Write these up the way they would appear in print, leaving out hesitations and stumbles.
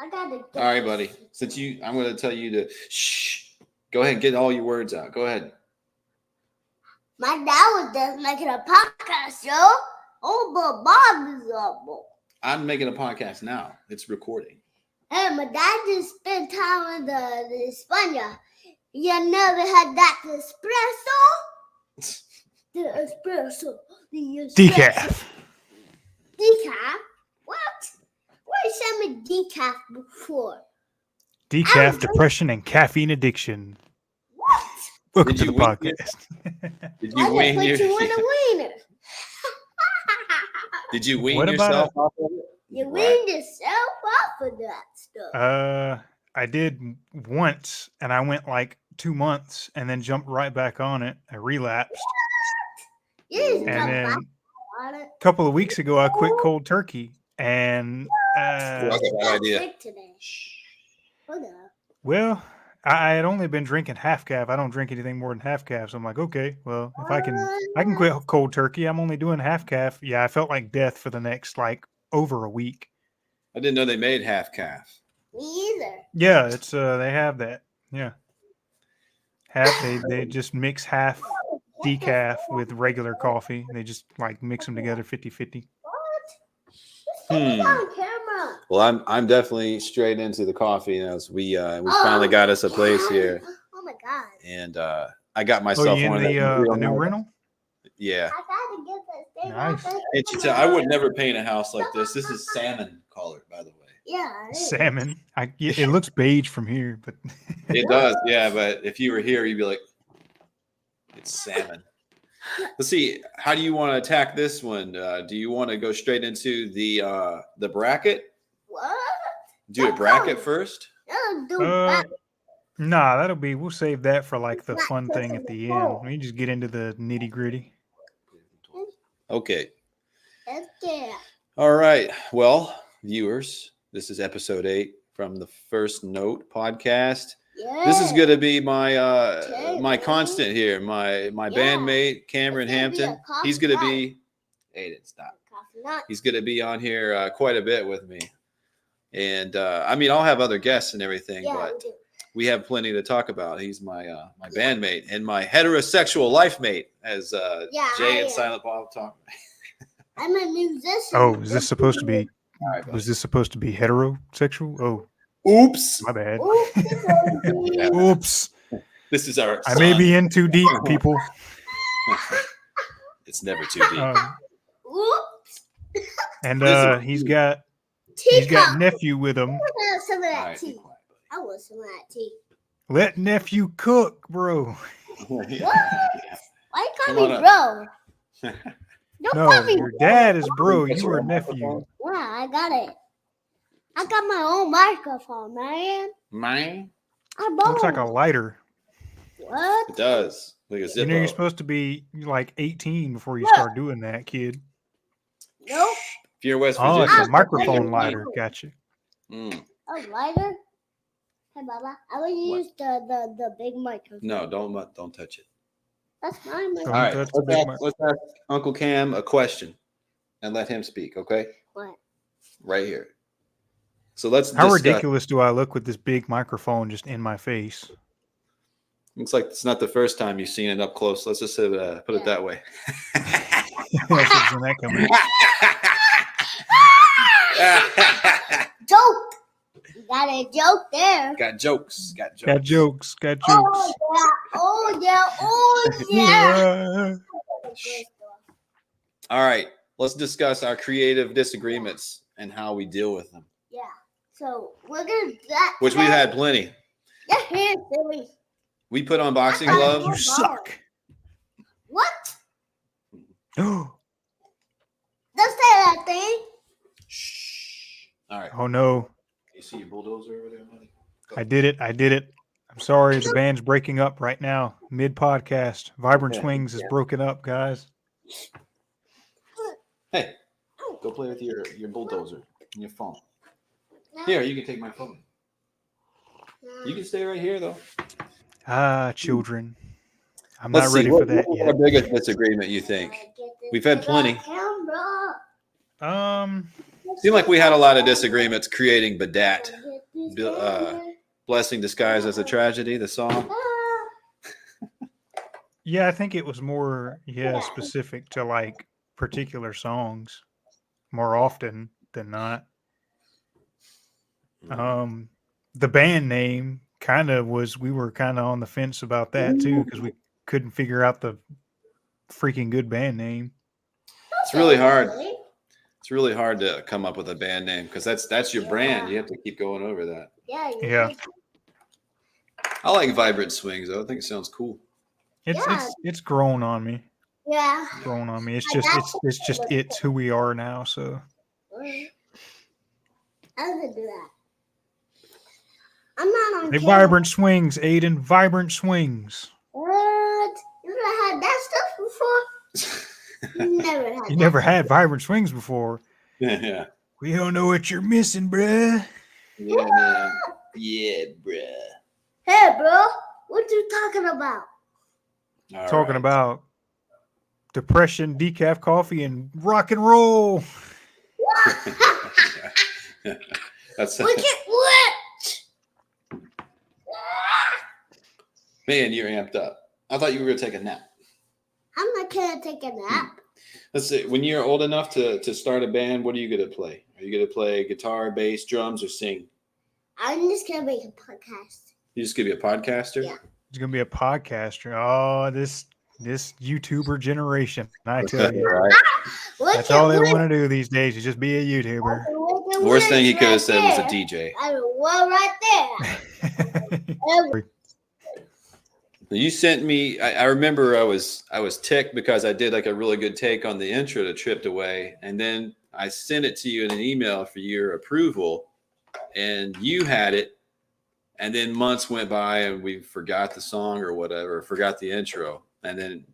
I gotta get All right, buddy. Since I'm going to tell you to shh. Go ahead and get all your words out. Go ahead. My dad was just making a podcast, yo. Oh, but Bob is up. I'm making a podcast now. It's recording. Hey, my dad just spent time with the España. You never had that espresso? The espresso. Decaf. Decaf? What? Why you sent me decaf before? Decaf, depression, and caffeine addiction. What? Welcome to the podcast. Did you wean you in a wiener? Did you wean yourself off of it? You weaned yourself off of that stuff. I did once, and I went like 2 months, and then jumped right back on it. I relapsed. You And then a couple of weeks ago, I quit cold turkey, and idea. Well, I had only been drinking half calf. I don't drink anything more than half calf. So I'm like, okay, well, if I can quit cold turkey. I'm only doing half calf. Yeah, I felt like death for the next over a week. I didn't know they made half calf. Me either. Yeah, it's they have that. Yeah, half they just mix half decaf with regular coffee. They just mix them together 50-50. What? On camera. Well, I'm definitely straight into the coffee. We finally got us a place here. Oh my god! And I got myself one of the new rental. Yeah. I gotta get this thing. Nice. And I would never paint a house like this. This is salmon colored, by the way. Yeah. Salmon. It looks beige from here, but it does. Yeah, but if you were here, you'd be like, it's salmon. Let's see. How do you want to attack this one? Do you want to go straight into the bracket? What? Do a bracket first? Nah, we'll save that for the fun thing at the end. We just get into the nitty gritty. Okay. Okay. All right. Well, viewers, this is episode 8 from the First Note podcast. Yeah. This is gonna be my constant here, my bandmate Cameron Hampton. He's gonna be Aiden, stop. He's gonna be on here quite a bit with me, and I'll have other guests and everything, but we have plenty to talk about. He's my bandmate and my heterosexual life mate, as Jay and Silent Bob talk. I'm a musician. Oh, is this supposed to be? Was this supposed to be heterosexual? Oh. Oops. My bad. Oops. Oops. This is our I may be in too deep, people. It's never too deep. Oops. And he's got nephew with him. Some of that tea. I want some of that tea. Let nephew cook, bro. What? Why you call me bro? Don't call me your dad is bro. You are nephew. Yeah, I got it. I got my own microphone, man. Mine? Looks like a lighter. What? It does. Like a Zippo. You're supposed to be 18 before you start doing that, kid. Nope. If you're in West Virginia. Oh, it's a microphone lighter. Gotcha. A lighter? Hey, Baba. I will use the big microphone. No, don't touch it. That's my microphone. All right. Let's ask Uncle Cam a question and let him speak, okay? What? Right here. So let's How ridiculous do I look with this big microphone just in my face? Looks like it's not the first time you've seen it up close. Let's just put it that way. Joke. You got a joke there. Got jokes. Oh yeah. All right. Let's discuss our creative disagreements and how we deal with them. Yeah. So we're gonna do that. Which we've had plenty. Your hair, silly. We put on boxing gloves. You suck. What? Oh. Don't say that thing. Shh. All right. Oh no. You see your bulldozer over there, buddy? I did it. I'm sorry. The band's breaking up right now. Mid-podcast. Vibrant Swings is broken up, guys. Hey, go play with your bulldozer and your phone. Here, you can take my phone. You can stay right here, though. Children. I'm not ready for that yet. What's our biggest disagreement, you think? We've had plenty. Seemed like we had a lot of disagreements creating Badat. Blessing disguised as a tragedy, the song. Yeah, I think it was more specific to like particular songs more often than not. The band name kind of was, we were kind of on the fence about that too, because we couldn't figure out the freaking good band name. It's really hard. It's really hard to come up with a band name because that's your brand. You have to keep going over that. Yeah. I like Vibrant Swings though. I think it sounds cool. It's grown on me. Yeah. It's grown on me. It's who we are now. So I could do that. I'm not on. Hey, Vibrant Swings, Aiden. Vibrant Swings. What? You never had that stuff before? You never had Vibrant Swings before. Yeah. We don't know what you're missing, bruh. Yeah, man. Yeah, bruh. Hey, bro. What you talking about? Talking about depression, decaf coffee, and rock and roll. That's Look at what? Man, you're amped up. I thought you were gonna take a nap. I'm not gonna take a nap. Let's see. When you're old enough to start a band, what are you gonna play? Are you gonna play guitar, bass, drums, or sing? I'm just gonna make a podcast. You just gonna be a podcaster? Yeah. He's gonna be a podcaster. Oh, this YouTuber generation. I tell you, Right. That's all they want to do these days is just be a YouTuber. The worst thing he could have said was a DJ. Right there. You sent me. I remember I was ticked because I did like a really good take on the intro to Tripped Away, and then I sent it to you in an email for your approval, and you had it, and then months went by and we forgot the song or whatever, forgot the intro, and then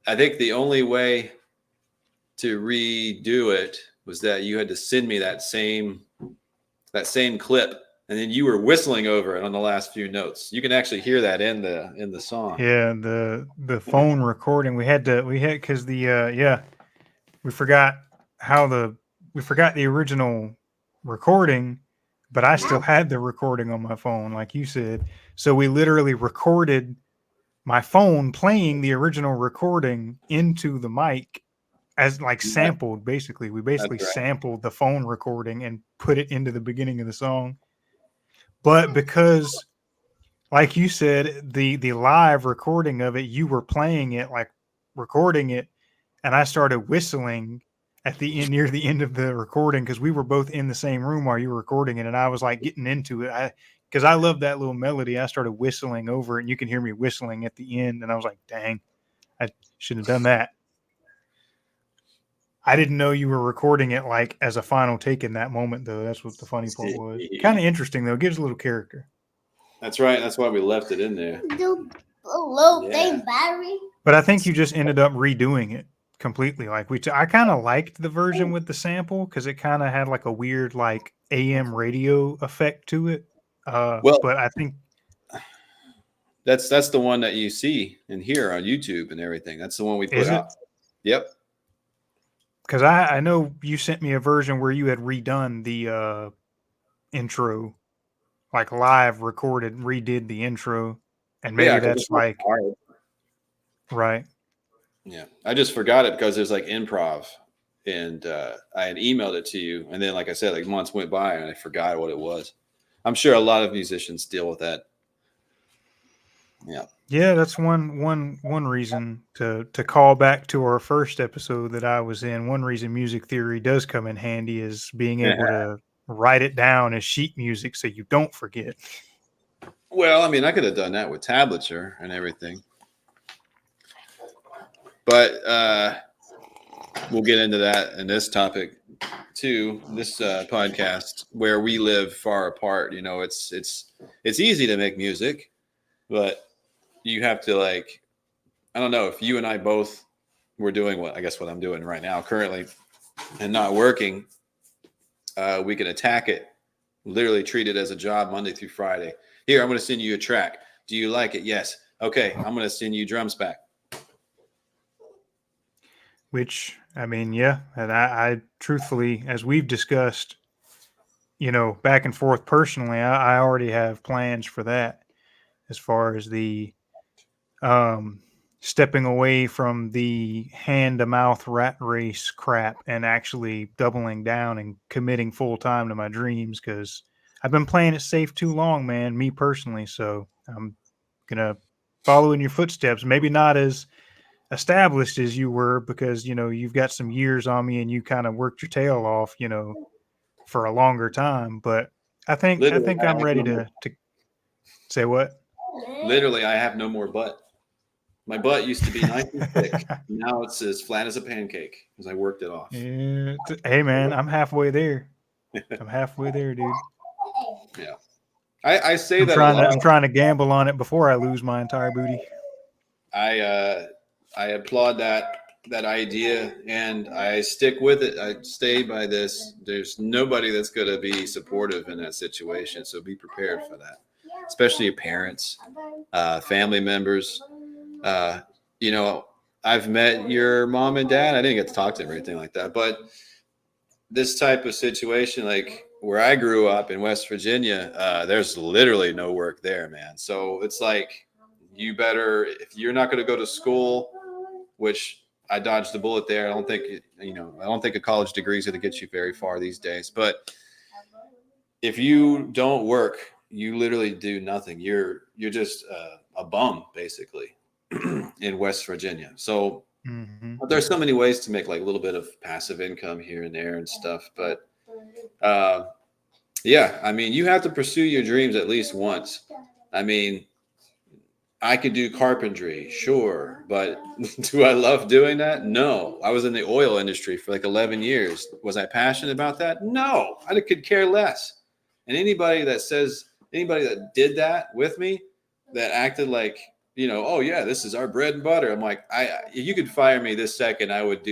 I think the only way to redo it was that you had to send me that same clip. And then you were whistling over it on the last few notes. You can actually hear that in the song. Yeah, the phone recording we had because we forgot the original recording, but I still had the recording on my phone, like you said. So we literally recorded my phone playing the original recording into the mic as like sampled. Basically, we sampled the phone recording and put it into the beginning of the song. But because, like you said, the live recording of it, you were playing it, like recording it, and I started whistling at the end, near the end of the recording, because we were both in the same room while you were recording it, and I was like getting into it. Because I love that little melody. I started whistling over it, and you can hear me whistling at the end, and I was like, dang, I shouldn't have done that. I didn't know you were recording it like as a final take in that moment, though. That's what the funny part was. Kind of interesting, though. It gives a little character. That's right. That's why we left it in there. Low thing battery. But I think you just ended up redoing it completely. Like I kind of liked the version with the sample because it kind of had like a weird like AM radio effect to it. But I think that's the one that you see and hear on YouTube and everything. That's the one we put out. Yep. Because I know you sent me a version where you had redone the intro, like live recorded, redid the intro, and maybe that's like right. Yeah, I just forgot it because there's like improv, and I had emailed it to you, and then like I said, like months went by and I forgot what it was. I'm sure a lot of musicians deal with that. Yeah. Yeah, that's one reason to call back to our first episode that I was in. One reason music theory does come in handy is being able to write it down as sheet music so you don't forget. Well, I mean, I could have done that with tablature and everything. But we'll get into that in this topic too, this podcast, where we live far apart. You know, it's easy to make music, but you have to like, I don't know if you and I both were doing what I'm doing right now currently and not working, we can attack it, literally treat it as a job Monday through Friday. Here, I'm going to send you a track. Do you like it? Yes. Okay. I'm going to send you drums back. Which, I mean, yeah. And I truthfully, as we've discussed, back and forth personally, I already have plans for that as far as the um, stepping away from the hand to mouth rat race crap and actually doubling down and committing full time to my dreams because I've been playing it safe too long, man, me personally. So I'm going to follow in your footsteps, maybe not as established as you were because, you've got some years on me and you kind of worked your tail off, for a longer time. But I think I Literally, think I I'm have ready no more. to say what? Literally, I have no more butt. My butt used to be nice and thick. Now it's as flat as a pancake because I worked it off. Yeah, hey man, I'm halfway there. I'm halfway there, dude. Yeah, I say that a lot. I'm trying to gamble on it before I lose my entire booty. I applaud that idea and I stick with it. I stay by this. There's nobody that's going to be supportive in that situation, so be prepared for that, especially your parents, family members. Uh, you know, I've met your mom and dad. I didn't get to talk to them or anything like that, but this type of situation, like where I grew up in West Virginia, there's literally no work there, man. So it's like you better, if you're not going to go to school, which I dodged the bullet there. I don't think I don't think a college degree is going to get you very far these days. But if you don't work, you literally do nothing. You're just a bum basically in West Virginia. So Mm-hmm. there's so many ways to make like a little bit of passive income here and there and stuff. But yeah, I mean, you have to pursue your dreams at least once. I mean, I could do carpentry, sure, but do I love doing that? No. I was in the oil industry for like 11 years. Was I passionate about that? No. I could care less. And anybody that did that with me, that acted like, oh yeah, this is our bread and butter. I'm like, if you could fire me this second, I would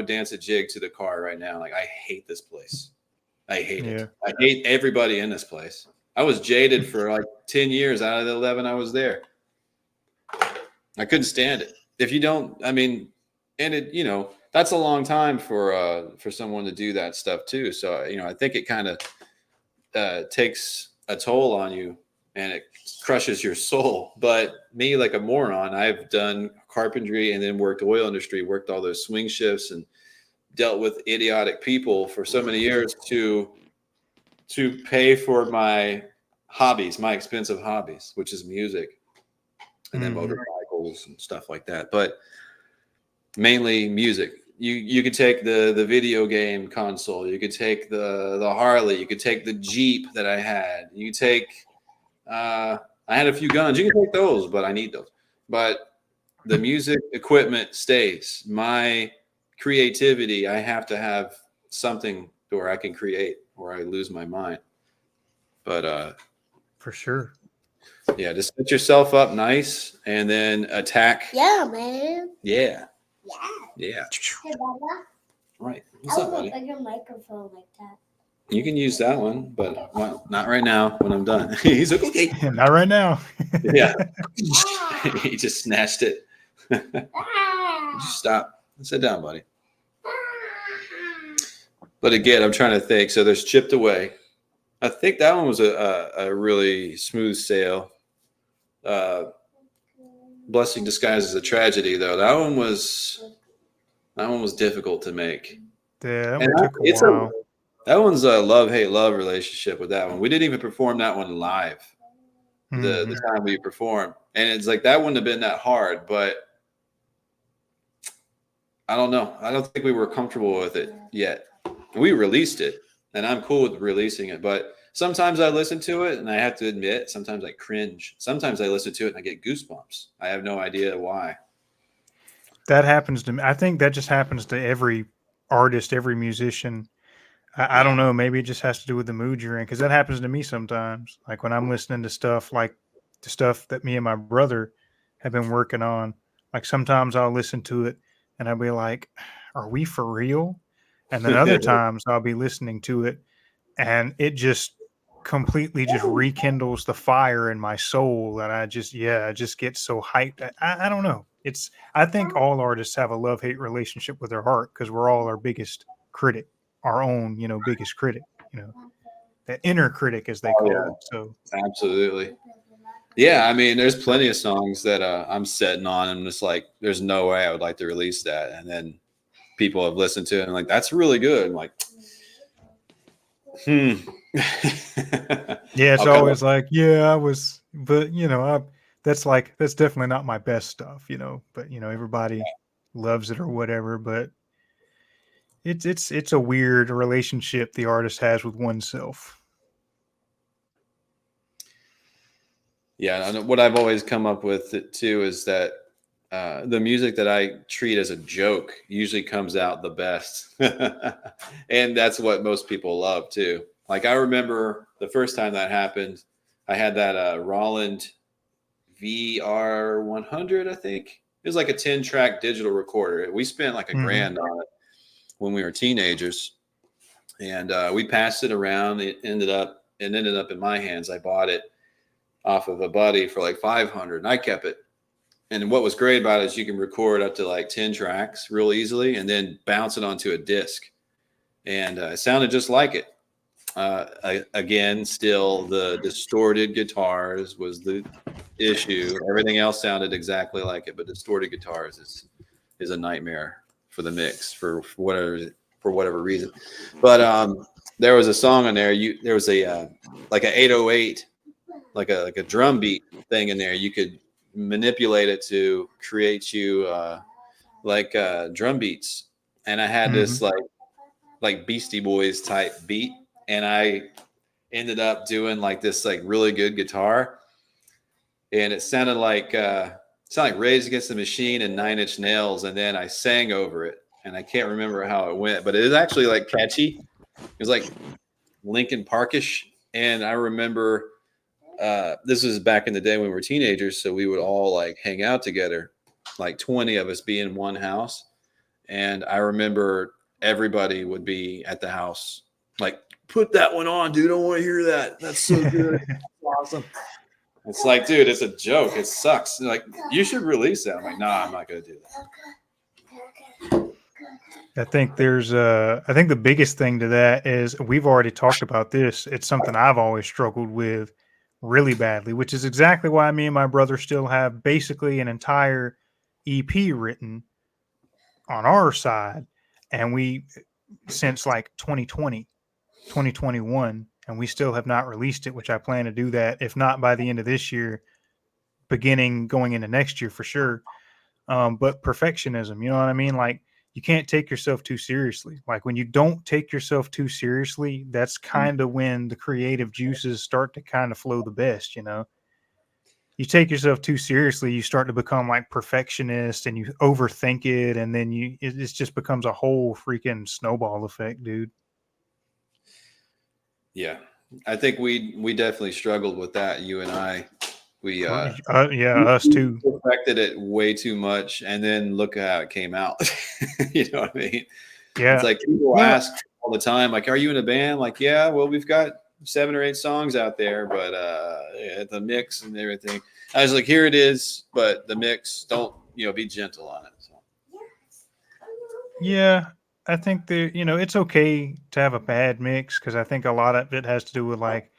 dance a jig to the car right now. Like, I hate this place. I hate Yeah. it. I hate everybody in this place. I was jaded for like 10 years out of the 11 I was there. I couldn't stand it. If you don't, I mean, and it, that's a long time for someone to do that stuff too. So, I think it kind of takes a toll on you and it crushes your soul. But me, like a moron, I've done carpentry and then worked oil industry, worked all those swing shifts and dealt with idiotic people for so many years to pay for my hobbies, my expensive hobbies, which is music and then motorcycles and stuff like that. But mainly music. You could take the video game console, you could take the Harley, you could take the Jeep that I had, you could take I had a few guns, you can take those, but I need those. But the music equipment stays. My creativity, I have to have something where I can create, or I lose my mind. But For sure. yeah, just set yourself up nice and then attack. Yeah, man. Yeah. Yeah. Yeah. Hey, Baba. Right. I What's up, want a buddy? bigger microphone like that. You can use that one, but not right now when I'm done. He's like, okay. Not right now. Yeah. He just snatched it. Ah. Just stop. Sit down, buddy. But again, I'm trying to think. So there's Chipped Away. I think that one was a really smooth sail. Blessing disguised as a tragedy, though. That one was difficult to make. Yeah, that And one took a while. that one's a love-hate-love relationship with that one. We didn't even perform that one live the time we performed. And it's like that wouldn't have been that hard, but I don't know. I don't think we were comfortable with it yet. We released it, and I'm cool with releasing it, but sometimes I listen to it and I have to admit, sometimes I cringe. Sometimes I listen to it and I get goosebumps. I have no idea why. That happens to me. I think that just happens to every artist, every musician. I don't know. Maybe it just has to do with the mood you're in, because that happens to me sometimes. Like when I'm listening to stuff like the stuff that me and my brother have been working on. Like sometimes I'll listen to it and I'll be like, "Are we for real?" And then other times I'll be listening to it and it just completely just rekindles the fire in my soul, and I just get so hyped. I don't know. I think all artists have a love-hate relationship with their heart because we're all our biggest critic, our own biggest critic. that inner critic, as they call it. So absolutely. Yeah, I mean, there's plenty of songs that I'm sitting on and just like, there's no way I would like to release that. And then people have listened to it and like, that's really good. I'm like, yeah, it's always like, yeah, I was, but that's definitely not my best stuff, but everybody loves it or whatever. But it's a weird relationship the artist has with oneself. Yeah, and what I've always come up with too is that the music that I treat as a joke usually comes out the best. And that's what most people love too. Like I remember the first time that happened, I had that Roland VR100, I think. It was like a 10-track digital recorder. We spent like $1,000 on it when we were teenagers. And we passed it around. It ended up in my hands. I bought it off of a buddy for like $500, and I kept it. And what was great about it is you can record up to like 10 tracks real easily and then bounce it onto a disc. And it sounded just like it. Again, still the distorted guitars was the issue. Everything else sounded exactly like it, but distorted guitars is a nightmare for the mix for whatever reason. But there was a song on there. There was a like an 808, like a drum beat thing in there. You could manipulate it to create you like drum beats. And I had this like Beastie Boys type beat, and I ended up doing like this like really good guitar, and it sounded like Rage Against the Machine and 9 Inch Nails, and then I sang over it, and I can't remember how it went, but it was actually like catchy. It was like Linkin Parkish, and I remember this was back in the day when we were teenagers, so we would all like hang out together, like 20 of us be in one house, and I remember everybody would be at the house like, put that one on, dude. I don't want to hear that. That's so good. That's awesome. It's like, dude, it's a joke. It sucks. Like, you should release that. I'm like, nah, I'm not going to do that. I think the biggest thing to that is we've already talked about this. It's something I've always struggled with really badly, which is exactly why me and my brother still have basically an entire EP written on our side. And we, since like 2020, 2021, and we still have not released it, which I plan to do that, if not by the end of this year, going into next year for sure. But perfectionism, you know what I mean? Like, you can't take yourself too seriously. Like, when you don't take yourself too seriously, that's kind of when the creative juices start to kind of flow the best, You take yourself too seriously, you start to become like perfectionist and you overthink it, and then it just becomes a whole freaking snowball effect, dude. Yeah, I think we definitely struggled with that. You and I, us too. Perfected it way too much, and then look at how it came out. You know what I mean? Yeah, it's like people ask all the time, like, "Are you in a band?" Like, yeah, well, we've got 7 or 8 songs out there, but the mix and everything. I was like, here it is, but the mix, don't be gentle on it. So. Yeah. I think it's okay to have a bad mix, because I think a lot of it has to do with like,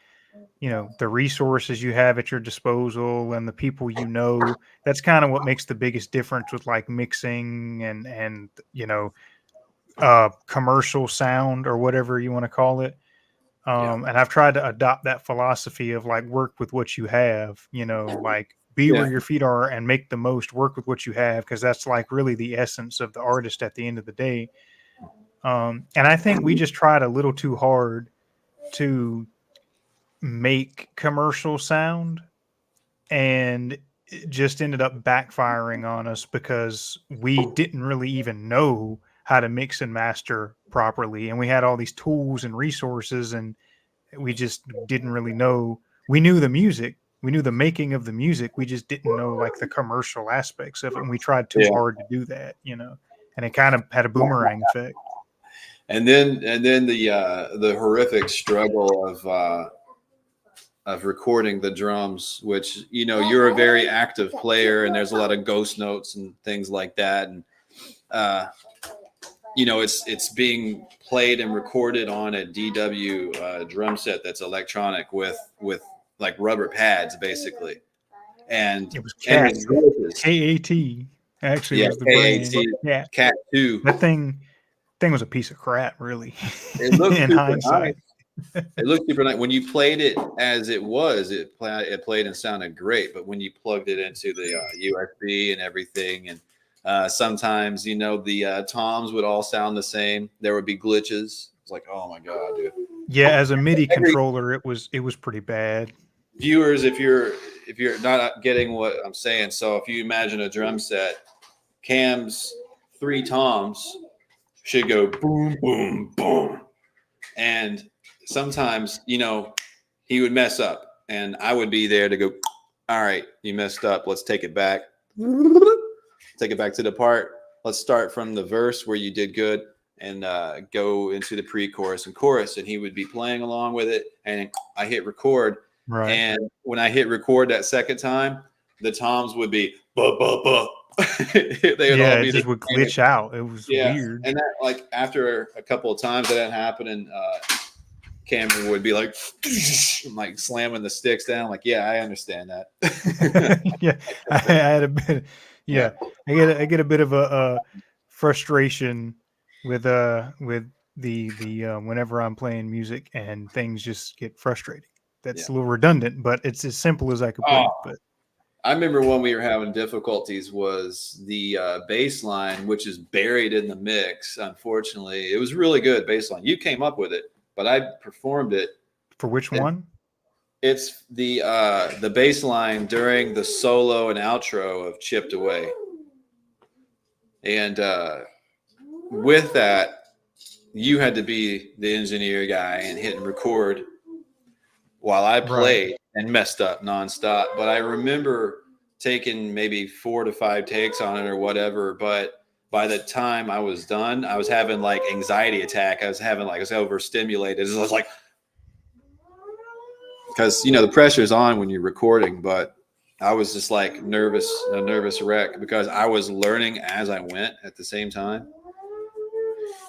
the resources you have at your disposal and the people That's kind of what makes the biggest difference with like mixing and commercial sound or whatever you want to call it. And I've tried to adopt that philosophy of like, work with what you have, like be where your feet are and make the most, work with what you have, because that's like really the essence of the artist at the end of the day. And I think we just tried a little too hard to make commercial sound, and it just ended up backfiring on us because we didn't really even know how to mix and master properly. And we had all these tools and resources, and we just didn't really know. We knew the music, we knew the making of the music. We just didn't know like the commercial aspects of it. And we tried too hard to do that, and it kind of had a boomerang effect. And then the horrific struggle of recording the drums, which you're a very active player, and there's a lot of ghost notes and things like that, and it's being played and recorded on a DW drum set that's electronic with like rubber pads basically, and It was there's Cat. glitches. KAT actually Yeah, was the brand. KAT Yeah, Cat 2. that thing was a piece of crap, really. It looked In super hindsight. nice. It looked super nice when you played it as it was. It played and sounded great, but when you plugged it into the USB and everything, and sometimes the toms would all sound the same. There would be glitches. It's like, oh my god, dude. Yeah, as a MIDI Every controller, it was pretty bad. viewers, if you're not getting what I'm saying, so if you imagine a drum set, Cam's 3 toms should go boom, boom, boom, and sometimes he would mess up, and I would be there to go, all right, you messed up. Let's take it back. Take it back to the part. Let's start from the verse where you did good and go into the pre-chorus and chorus. And he would be playing along with it. And I hit record. Right. And when I hit record that second time, the toms would be, buh, buh, buh. They would all be it just would glitch out. It was weird. And that, like, after a couple of times that happened, and Cameron would be like slamming the sticks down. Like, yeah, I understand that. Yeah, I had a bit. Yeah, I get a bit of a frustration with the whenever I'm playing music and things just get frustrating. That's a little redundant, but it's as simple as I could put it. But I remember when we were having difficulties was the bass line, which is buried in the mix. Unfortunately, it was really good bass line. You came up with it, but I performed it. For which one? It's the bass line during the solo and outro of Chipped Away. And with that, you had to be the engineer guy and hit and record while I played and messed up nonstop. But I remember taking maybe 4 to 5 takes on it or whatever. But by the time I was done, I was having like anxiety attack. I was overstimulated. I was like, because the pressure is on when you're recording, but I was just like a nervous wreck because I was learning as I went at the same time.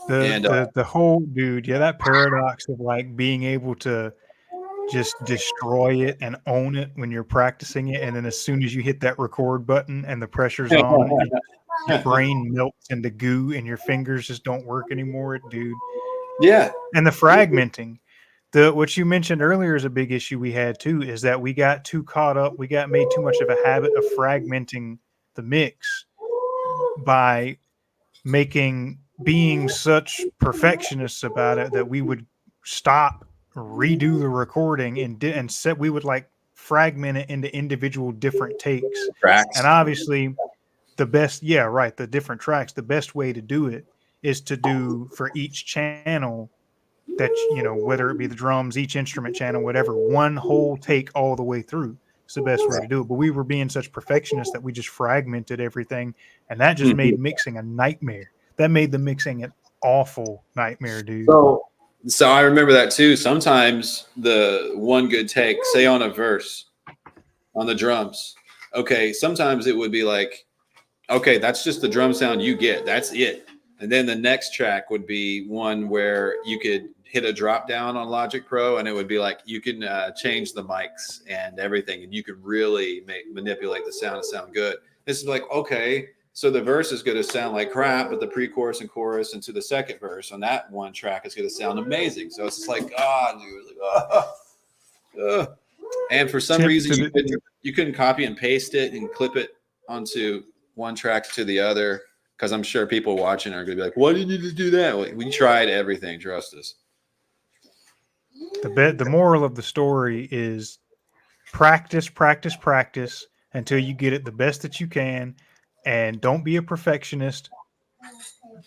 The whole that paradox of like being able to just destroy it and own it when you're practicing it, and then as soon as you hit that record button and the pressure's on, your brain melts into goo and your fingers just don't work anymore, dude. Yeah. And the fragmenting. What you mentioned earlier is a big issue we had too, is that we got too caught up. We got made too much of a habit of fragmenting the mix by being such perfectionists about it that we would stop, redo the recording, and we would like fragment it into individual different takes. Tracks. And obviously the different tracks, the best way to do it is to do for each channel that, whether it be the drums, each instrument channel, whatever, one whole take all the way through. It's the best way to do it. But we were being such perfectionists that we just fragmented everything, and that just made mixing a nightmare. That made the mixing an awful nightmare, dude. So I remember that too. Sometimes the one good take, say on a verse on the drums, okay, sometimes it would be like, okay, that's just the drum sound you get. That's it. And then the next track would be one where you could hit a drop down on Logic Pro, and it would be like you can change the mics and everything, and you could really manipulate the sound to sound good. This is like, okay, so the verse is going to sound like crap, but the pre-chorus and chorus into the second verse on that one track is going to sound amazing. So it's just like, and for some reason you couldn't copy and paste it and clip it onto one track to the other, because I'm sure people watching are going to be like, why did you just do that? We tried everything, trust us. The moral of the story is practice until you get it the best that you can, and don't be a perfectionist.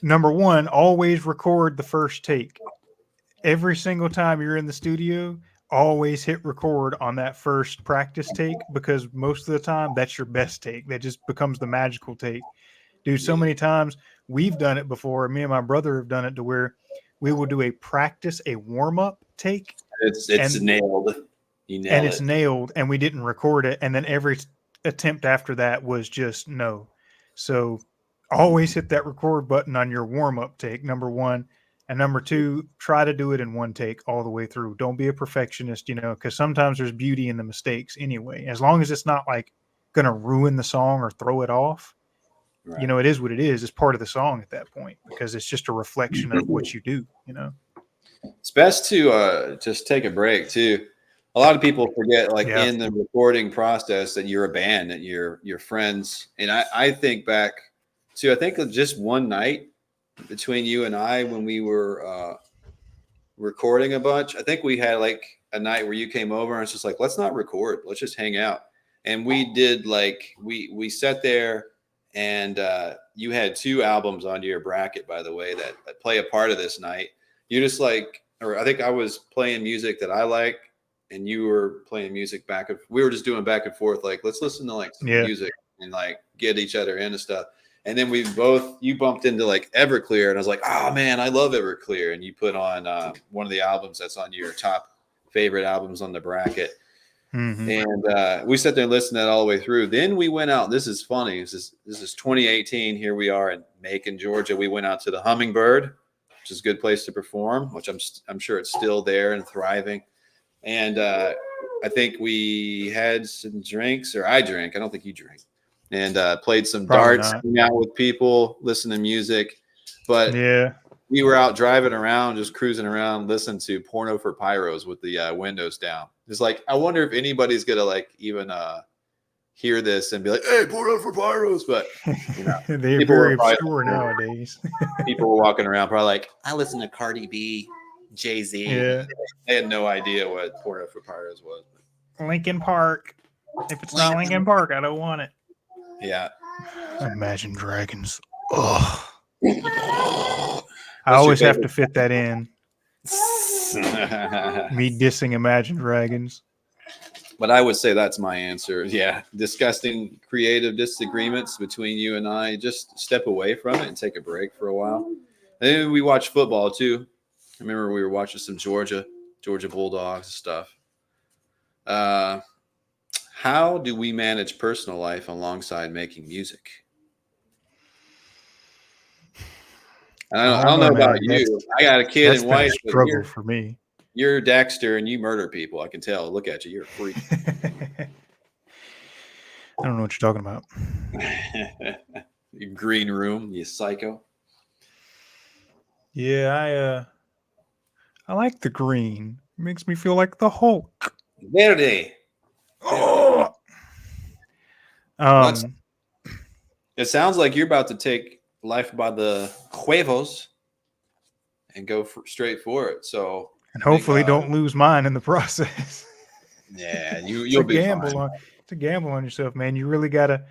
Number one, always record the first take. Every single time you're in the studio, always hit record on that first practice take, because most of the time that's your best take. That just becomes the magical take. Dude, so many times we've done it before. Me and my brother have done it to where we will do a warm-up take. It's nailed. It's nailed, and we didn't record it. And then every attempt after that was just no. So always hit that record button on your warm-up take, number one. And number two, try to do it in one take all the way through. Don't be a perfectionist, because sometimes there's beauty in the mistakes anyway. As long as it's not like going to ruin the song or throw it off, Right. it is what it is. It's part of the song at that point because it's just a reflection of what you do, It's best to just take a break too. A lot of people forget, like in the recording process, that you're a band, that you're friends. And I think back to, I think just one night between you and I when we were recording a bunch. I think we had like a night where you came over and it's just like, let's not record, let's just hang out. And we did like we sat there, and you had 2 albums onto your bracket, by the way, that play a part of this night. You just like, or I think I was playing music that I like, and you were playing music we were just doing back and forth, like, let's listen to like some music and like get each other into stuff. And then you bumped into like Everclear, and I was like, oh man, I love Everclear. And you put on one of the albums that's on your top favorite albums on the bracket. Mm-hmm. And we sat there and listened to that all the way through. Then we went out. This is funny. This is 2018. Here we are in Macon, Georgia. We went out to the Hummingbird, which is a good place to perform, which I'm sure it's still there and thriving. And I think we had some drinks, or I drank. I don't think you drank. And played some darts, hang out with people, listen to music. But we were out driving around, just cruising around, listening to Porno for Pyros with the windows down. It's like, I wonder if anybody's gonna like even hear this and be like, "Hey, Porno for Pyros!" But they're very obscure nowadays. People were walking around probably like, "I listen to Cardi B, Jay-Z." Yeah, they had no idea what Porno for Pyros was. Linkin Park. If it's not Linkin Park, I don't want it. Yeah. Imagine Dragons. Ugh. I always have to fit that in. Me dissing Imagine Dragons. But I would say that's my answer. Yeah. Disgusting creative disagreements between you and I. Just step away from it and take a break for a while. And then we watch football too. I remember we were watching some Georgia Bulldogs and stuff. How do we manage personal life alongside making music? I don't know about you. I got a kid and wife. That's a struggle for me. You're Dexter and you murder people. I can tell. Look at you. You're a freak. I don't know what you're talking about. Green room, you psycho. Yeah, I like the green. It makes me feel like the Hulk. Verde. Oh. It sounds like you're about to take life by the huevos and go straight for it. So, and hopefully don't lose mine in the process. Yeah, you'll be fine. It's a gamble on yourself, man. You really gotta.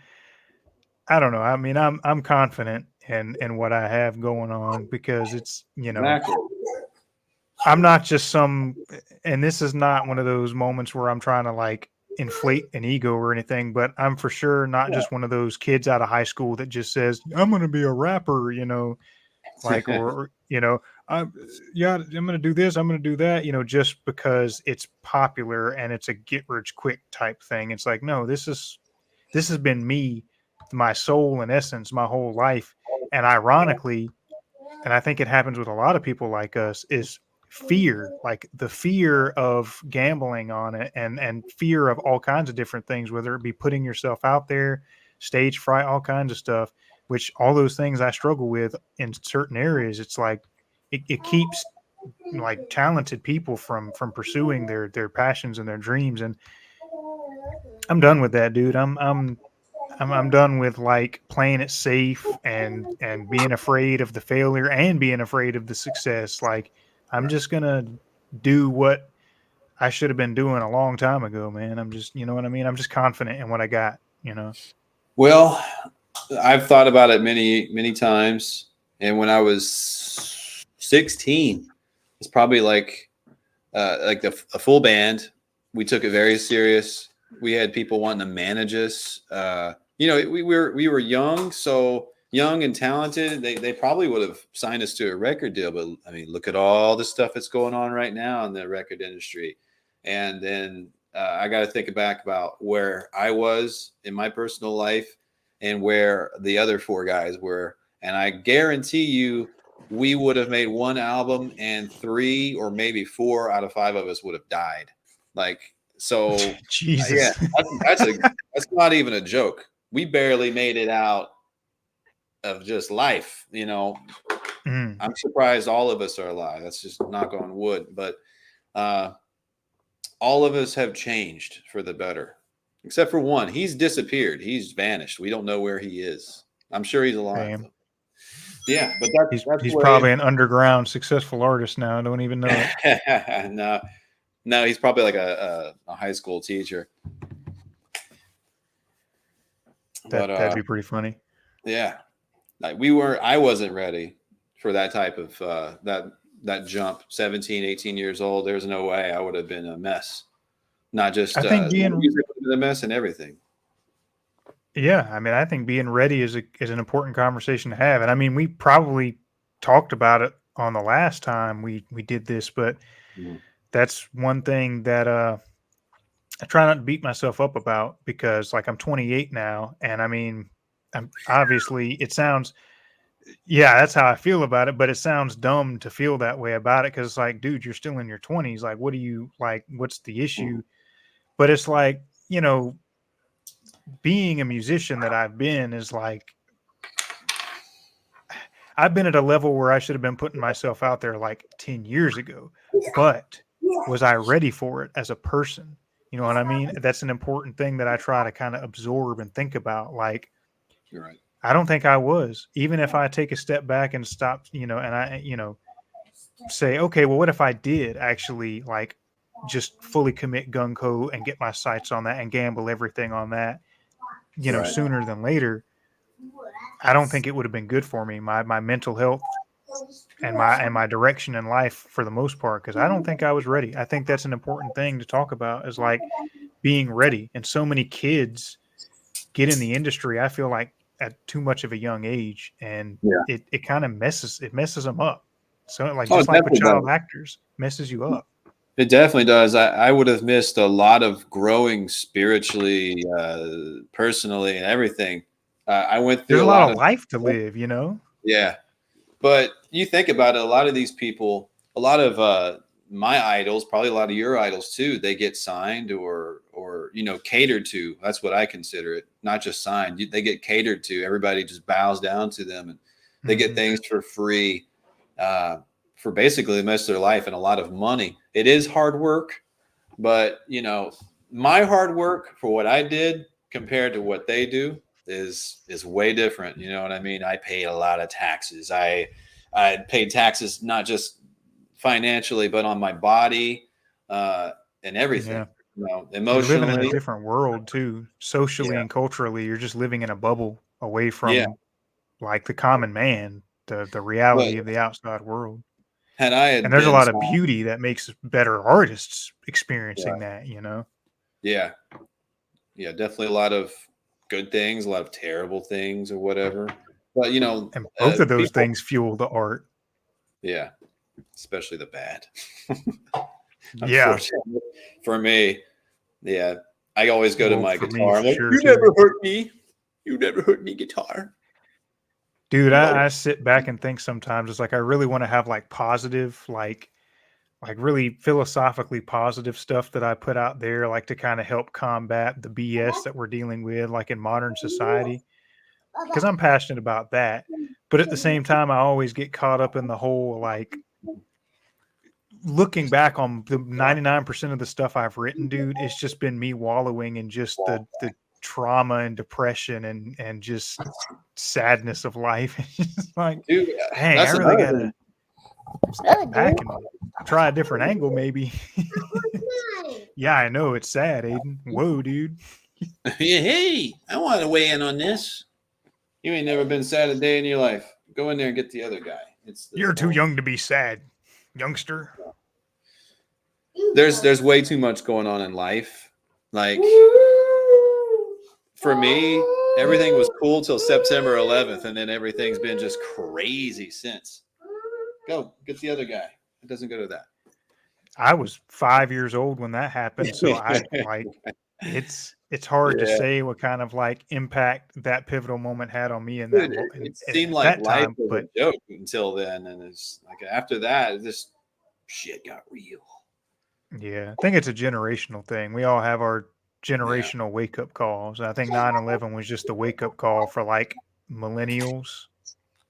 I don't know. I mean, I'm confident in what I have going on because it's Exactly. I'm not just and this is not one of those moments where I'm trying to like inflate an ego or anything, but I'm for sure not just one of those kids out of high school that just says, I'm going to be a rapper, like, or, I'm going to do this, I'm going to do that, just because it's popular and it's a get rich quick type thing. It's like, no, this has been me, my soul and essence, my whole life. And ironically, and I think it happens with a lot of people like us, is fear, like the fear of gambling on it and fear of all kinds of different things, whether it be putting yourself out there, stage fright, all kinds of stuff, which all those things I struggle with in certain areas. It's like it keeps like talented people from pursuing their passions and their dreams. And I'm done with that, dude. I'm done with like playing it safe and being afraid of the failure and being afraid of the success. Like, I'm just going to do what I should have been doing a long time ago, man. I'm just, you know what I mean? I'm just confident in what I got, Well, I've thought about it many, many times. And when I was 16, it's probably like a full band. We took it very serious. We had people wanting to manage us. We were young, so young and talented. They probably would have signed us to a record deal, but I mean, look at all the stuff that's going on right now in the record industry. And then I got to think back about where I was in my personal life and where the other 4 guys were. And I guarantee you, we would have made one album and 3 or maybe 4 out of 5 of us would have died. Like, so yeah, Jesus. that's not even a joke. We barely made it out of just life, you know. I'm surprised all of us are alive. That's just knock on wood. But all of us have changed for the better, except for one. He's disappeared. He's vanished. We don't know where he is. I'm sure he's alive. Though. Yeah, but he's probably an underground successful artist now. I don't even know it. No, he's probably like a high school teacher. That'd be pretty funny. Yeah, like I wasn't ready for that type of that jump. 17, 18 years old. There's no way I would have been a mess. Not just I think being a mess and everything. Yeah, I mean, I think being ready is an important conversation to have, and I mean, we probably talked about it on the last time we did this, but that's one thing that I try not to beat myself up about, because like I'm 28 now, and I mean, obviously it sounds, yeah, that's how I feel about it, but it sounds dumb to feel that way about it, because it's like, dude, you're still in your 20s. Like, what do you like? What's the issue? But it's like, you know, being a musician that I've been is like, I've been at a level where I should have been putting myself out there like 10 years ago, but was I ready for it as a person? You know what I mean? That's an important thing that I try to kind of absorb and think about. Like, you're right. I don't think I was, even if I take a step back and stop, you know, and I, you know, say, okay, well, what if I did actually like just fully commit gung ho and get my sights on that and gamble everything on that, you know, sooner than later? I don't think it would have been good for me, my mental health and my direction in life for the most part, because I don't think I was ready. I think that's an important thing to talk about, is like being ready. And so many kids get in the industry, I feel like, at too much of a young age, and it kind of messes them up. So like just like with child actors, messes you up. It definitely does. I would have missed a lot of growing spiritually, personally, and everything. I went through There's a lot of life to live, you know? Yeah. But you think about it, a lot of these people, a lot of my idols, probably a lot of your idols too, they get signed or you know, catered to. That's what I consider it. Not just signed. They get catered to. Everybody just bows down to them, and they get things for free for basically the rest of their life, and a lot of money. It is hard work, but you know, my hard work for what I did compared to what they do is way different. You know what I mean? I paid a lot of taxes. I paid taxes not just financially, but on my body and everything. Yeah. You know, emotionally. You're living in a different world too, socially and culturally. You're just living in a bubble away from like the common man, the reality of the outside world. And there's a lot of beauty that makes better artists experiencing that, you know? Yeah. Yeah, definitely a lot of good things, a lot of terrible things or whatever. But, you know, and both of those things fuel the art. Yeah, especially the bad. Yeah. For me, yeah, I always go to my guitar. I'm like, sure, you never hurt me. You never hurt me, guitar. Dude, I sit back and think sometimes, it's like I really want to have like positive, like really philosophically positive stuff that I put out there, like to kind of help combat the BS that we're dealing with, like in modern society, because I'm passionate about that. But at the same time, I always get caught up in the whole, like, looking back on the 99% of the stuff I've written, dude, it's just been me wallowing in just the trauma and depression and just sadness of life. It's just like, dude, dang, I really gotta step back and try a different angle, maybe. Yeah, I know it's sad, Aiden. Whoa, dude. Yeah, hey, I want to weigh in on this. You ain't never been sad a day in your life. Go in there and get the other guy. You're too young to be sad, youngster. There's way too much going on in life. Like, for me, everything was cool till September 11th, and then everything's been just crazy since. Go get the other guy. It doesn't go to that. I was 5 years old when that happened, so I like it's it's hard to Yeah. say what kind of like impact that pivotal moment had on me in that Dude, it seemed at like that life time. was But a joke until then, and it's like after that, this shit got real. yeah, I think it's a generational thing. We all have our Yeah. generational wake up calls. I think 9/11 was just the wake up call for like millennials,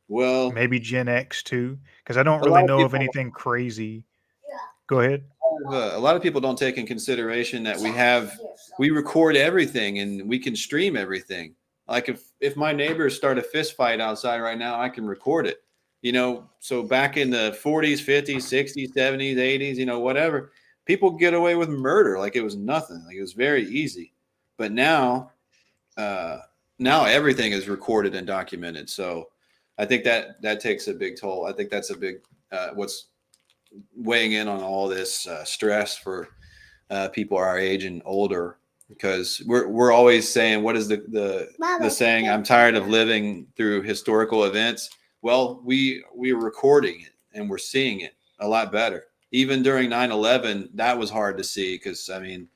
Well, maybe Gen X too, because I don't a really lot of know of people, anything crazy. Go ahead. a lot of people don't take in consideration that we record everything and we can stream everything. Like if my neighbors start a fist fight outside right now, I can record it. So back in the 40s, 50s, 60s, 70s, 80s, whatever, people get away with murder like it was nothing. Like it was very easy. But uh, now everything is recorded and documented. So I think that takes a big toll. I think that's a big what's weighing in on all this stress for people our age and older, because we're always saying, what is the saying? I'm tired of living through historical events. Well, we're recording it and we're seeing it a lot better. Even during 9/11, that was hard to see because I mean,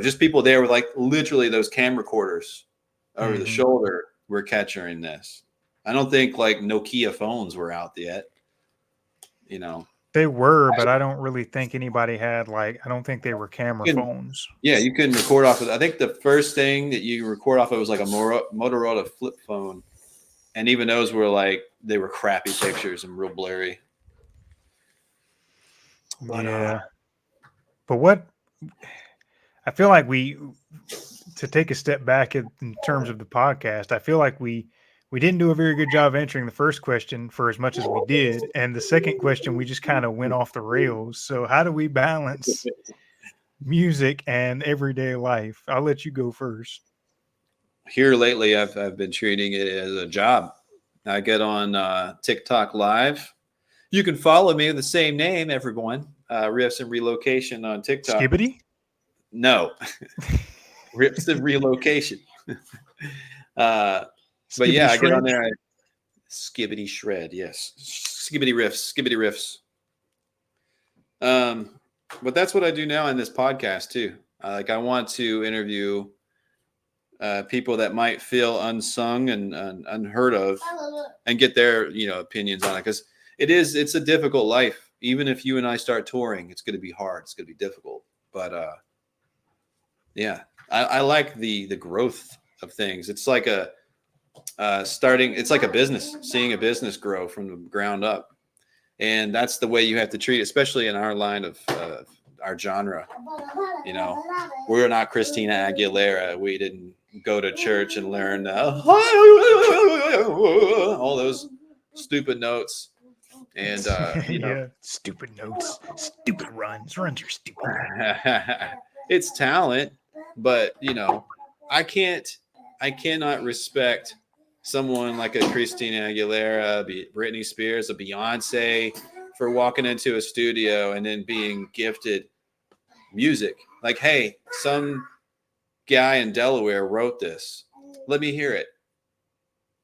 just people there with like literally those camcorders over the Hmm. shoulder were capturing this. I don't think like Nokia phones were out yet. You know, They were, but I don't really think anybody had like. I don't think they were camera you can, phones. yeah, you can record off of. I think the first thing that you record off of was like a Motorola flip phone, and even those were like they were crappy pictures and real blurry. But Yeah, but what I feel like to take a step back in terms of the podcast, I feel like we didn't do a very good job answering the first question for as much as we did, and the second question we just kind of went off the rails. So how do we balance music and everyday life? I'll let you go first. here lately, I've been treating it as a job. I get on TikTok Live. You can follow me with the same name, everyone. Riffs and Relocation on TikTok. Skibbity? No, Riffs and Relocation. uh, but Skibbity yeah, I get on shreds? there. Skibbity shred, yes. Skibbity riffs, skibbity riffs. But that's what I do now in this podcast too. Like I want to interview people that might feel unsung and unheard of, and get their opinions on it, because it's a difficult life. Even if you and I start touring, it's going to be hard. It's going to be difficult. But yeah, I like the growth of things. It's like it's like a business, seeing a business grow from the ground up. And that's the way you have to treat it, especially in our line of our genre. We're not Christina Aguilera. We didn't go to church and learn all those stupid notes. And Yeah, stupid notes, stupid runs are stupid. it's talent, but I cannot respect someone like a Christina Aguilera, Britney Spears, a Beyonce for walking into a studio and then being gifted music. Like, hey, some guy in Delaware wrote this. Let me hear it.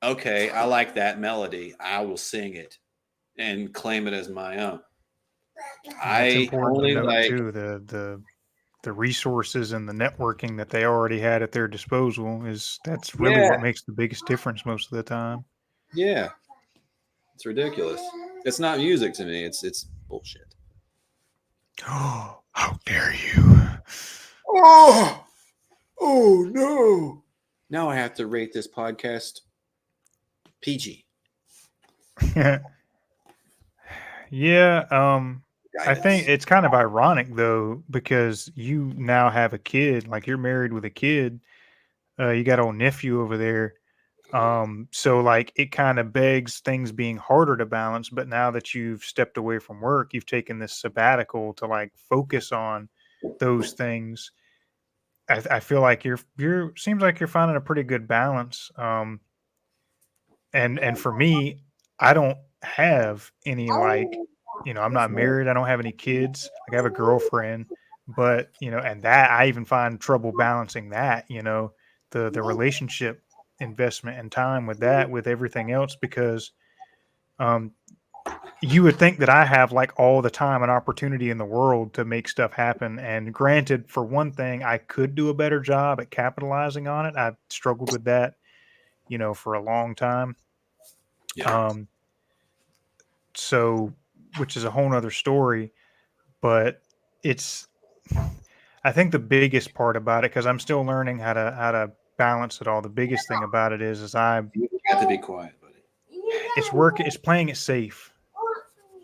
Okay, I like that melody. I will sing it and claim it as my own. Yeah, it's I important to only note like, too the resources and the networking that they already had at their disposal that's really yeah, what makes the biggest difference most of the time. yeah. It's ridiculous. It's not music to me. It's bullshit. Oh, how dare you! Oh no. Now I have to rate this podcast PG. Yeah, I think Guidance. it's kind of ironic though because you now have a kid, like you're married with a kid. You got old nephew over there. So like it kind of begs things being harder to balance. But now that you've stepped away from work, you've taken this sabbatical to like focus on those things. I feel like you're seems like you're finding a pretty good balance. And for me, I don't have any like, I'm not married. I don't have any kids. Like I have a girlfriend, but and that I even find trouble balancing that, the relationship investment and time with that with everything else because um you would think that I have like all the time and opportunity in the world to make stuff happen. And granted, for one thing, I could do a better job at capitalizing on it. I've struggled with that, for a long time. Yeah. So, which is a whole nother story, but it's, I think the biggest part about it, because I'm still learning how to balance it all. The biggest thing about it is You have to be quiet, buddy. it's playing it safe.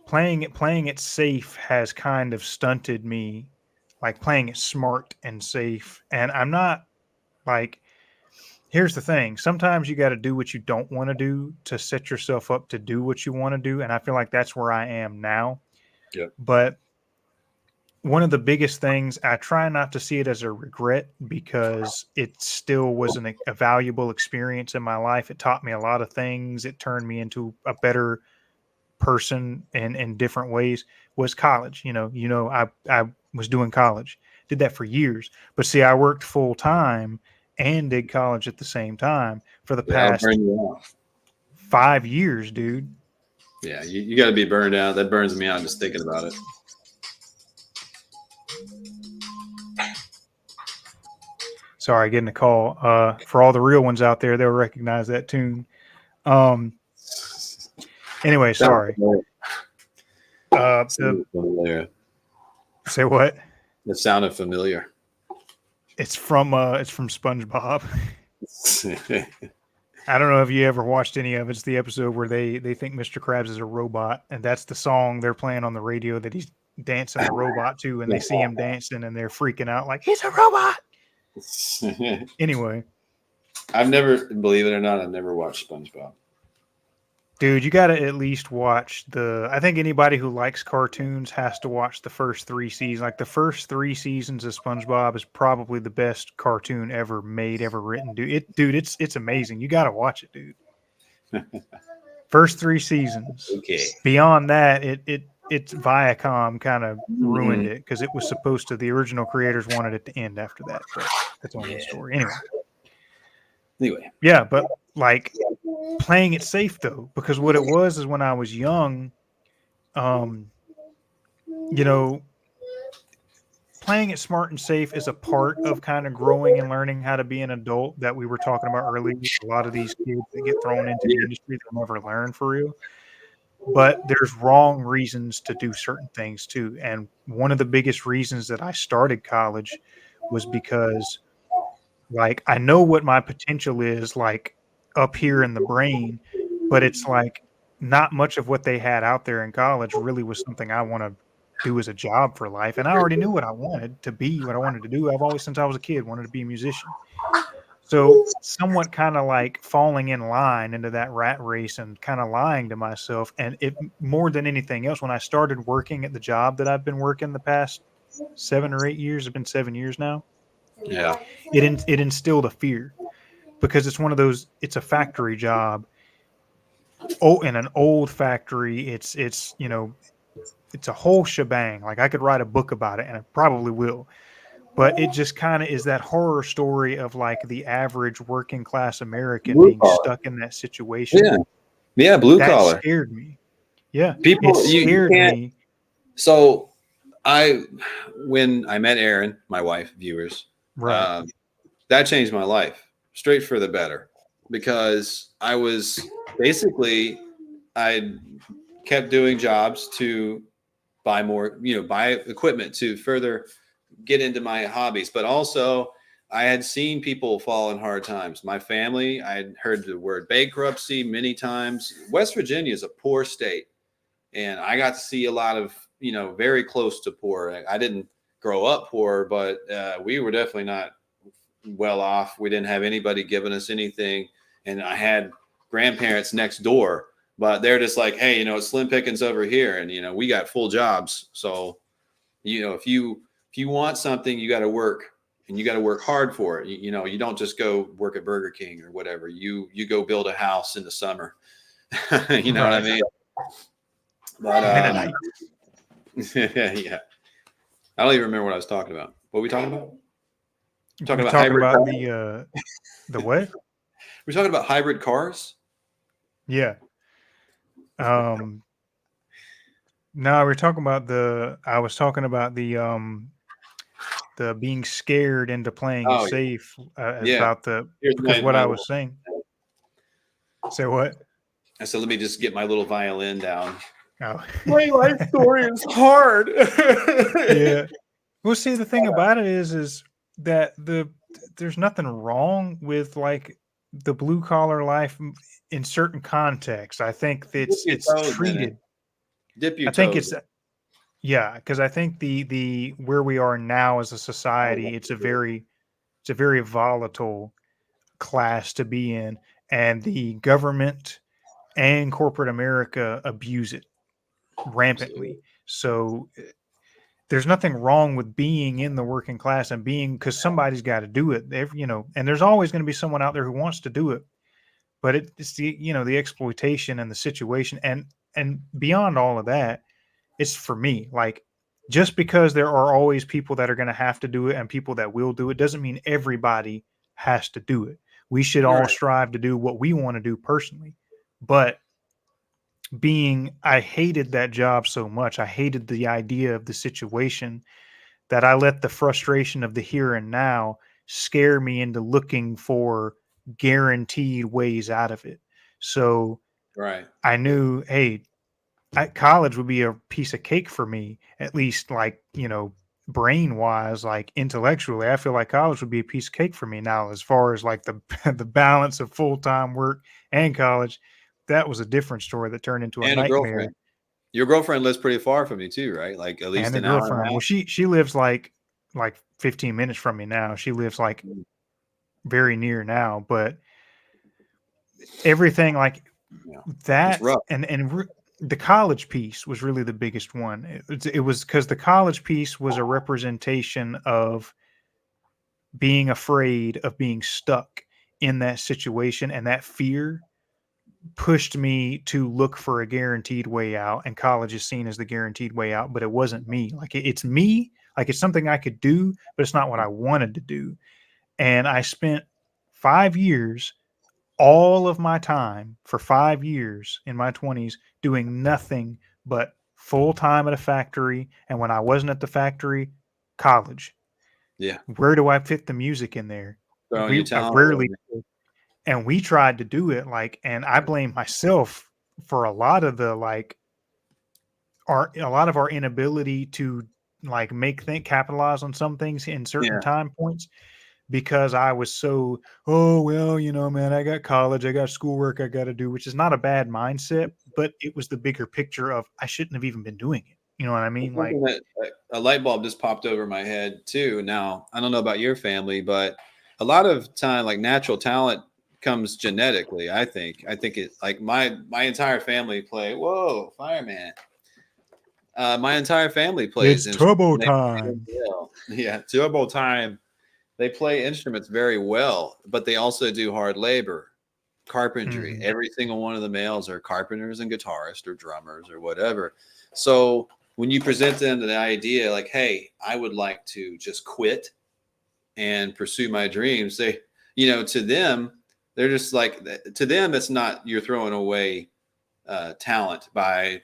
Playing it safe has kind of stunted me, like playing it smart and safe. And I'm not like, here's the thing. Sometimes you got to do what you don't want to do to set yourself up to do what you want to do. And I feel like that's where I am now. Yeah. But one of the biggest things, I try not to see it as a regret because it still was a valuable experience in my life. It taught me a lot of things. It turned me into a better person in different ways. Was college. I was doing college, did that for years. But see, I worked full time and did college at the same time for the That'll past burn you off. 5 years, dude. Yeah, you got to be burned out. That burns me out just thinking about it. Sorry, getting a call. For all the real ones out there, they'll recognize that tune. Anyway, sorry. Say what? It sounded familiar. It's from SpongeBob. I don't know if you ever watched any of it. It's the episode where they think Mr. Krabs is a robot, and that's the song they're playing on the radio that he's dancing the robot to, and they see him dancing and they're freaking out like he's a robot. Anyway, I've never, believe it or not, I've never watched SpongeBob. Dude, you got to at least watch I think anybody who likes cartoons has to watch the first 3 seasons. Like the first 3 seasons of SpongeBob is probably the best cartoon ever made, ever written. Dude, it's amazing. You got to watch it, dude. First 3 seasons. Okay. Beyond that, it's Viacom kind of ruined it because it was supposed to. The original creators wanted it to end after that, but that's only a story. Anyway. Yeah, but like playing it safe though, because what it was is when I was young, playing it smart and safe is a part of kind of growing and learning how to be an adult that we were talking about earlier. A lot of these kids that get thrown into the industry, they'll never learn for real. But there's wrong reasons to do certain things too. And one of the biggest reasons that I started college was because like I know what my potential is like up here in the brain, but it's like not much of what they had out there in college really was something I want to do as a job for life. And I already knew what I wanted to be, what I wanted to do. I've always, since I was a kid, wanted to be a musician. So somewhat kind of like falling in line into that rat race and kind of lying to myself. And it more than anything else, when I started working at the job that I've been working the past 7 or 8 years, it's been 7 years now. Yeah. It instilled a fear because it's one of those, it's a factory job. Oh, in an old factory, it's it's a whole shebang. Like I could write a book about it and I probably will. But it just kind of is that horror story of like the average working class American Blue being collar. Stuck in that situation. Yeah, blue that collar. Scared me. Yeah, People, it scared me. So when I met Erin, my wife, viewers, right, that changed my life straight for the better because I was basically, I kept doing jobs to buy more, buy equipment to further get into my hobbies, but also I had seen people fall in hard times. My family, I had heard the word bankruptcy many times. West Virginia is a poor state, and I got to see a lot of, very close to poor. I didn't grow up poor, but we were definitely not well off. We didn't have anybody giving us anything, and I had grandparents next door, but they're just like, hey, it's slim pickings over here, and we got full jobs. So, if you want something, you got to work, and you got to work hard for it. You don't just go work at Burger King or whatever. You go build a house in the summer. You know what I mean? But yeah, I don't even remember what I was talking about. What were we talking about? Talking about the what? We're talking about hybrid cars. Yeah. No, we're talking about I was talking about the being scared into playing it Oh safe, yeah. about Here's because what my I little. was saying. Say what? I said, let me just get my little violin down. Oh, My life story is hard. yeah. Well, see, the thing about it is that there's nothing wrong with like the blue collar life in certain contexts. I think Dip your it's toes in it. treated. Dip your I think toes it's yeah, because I think the where we are now as a society, it's a very volatile class to be in, and the government and corporate America abuse it in. rampantly. So there's nothing wrong with being in the working class and being because somebody's got to do it. And there's always going to be someone out there who wants to do it, but it's the the exploitation and the situation and beyond all of that, it's for me like just because there are always people that are going to have to do it and people that will do it doesn't mean everybody has to do it. We should all Right. strive to do what we want to do personally, but I hated that job so much. I hated the idea of the situation that I let the frustration of the here and now scare me into looking for guaranteed ways out of it. So Right. I knew, hey, college would be a piece of cake for me, at least like, brain wise, like intellectually. I feel like college would be a piece of cake for me. Now, as far as like the, the balance of full time work and college, that was a different story that turned into a And a nightmare. girlfriend. Your girlfriend lives pretty far from you too, right? Like at And least the an hour and a girlfriend, well, half. she lives like 15 minutes from me now. She lives like Mm, very near now, but everything like yeah. It's that rough. the college piece was really the biggest one. It was because the college piece was a representation of being afraid of being stuck in that situation, and that fear pushed me to look for a guaranteed way out, and college is seen as the guaranteed way out, but it wasn't me. Like it's me, like it's something I could do, but it's not what I wanted to do. And I spent 5 years, all of my time for 5 years in my 20s, doing nothing but full time at a factory. And when I wasn't at the factory, college. Yeah. Where do I fit the music in there? Throwing your I talent away. rarely, and we tried to do it like, and I blame myself for a lot of the like a lot of our inability to like capitalize on some things in certain Yeah. time points because I was so, oh, well, man, I got college, I got schoolwork I got to do, which is not a bad mindset, but it was the bigger picture of I shouldn't have even been doing it. You know what I mean? Like, Something that a light bulb just popped over my head too. Now, I don't know about your family, but a lot of time, like natural talent comes genetically. I think it like my entire family play. Whoa, fireman! My entire family plays it's instruments. turbo And they play time. well. Yeah, turbo time. They play instruments very well, but they also do hard labor, carpentry. Hmm. Every single one of the males are carpenters and guitarists or drummers or whatever. So when you present them the idea, like, hey, I would like to just quit and pursue my dreams, to them, they're just like, to them, it's not you're throwing away talent by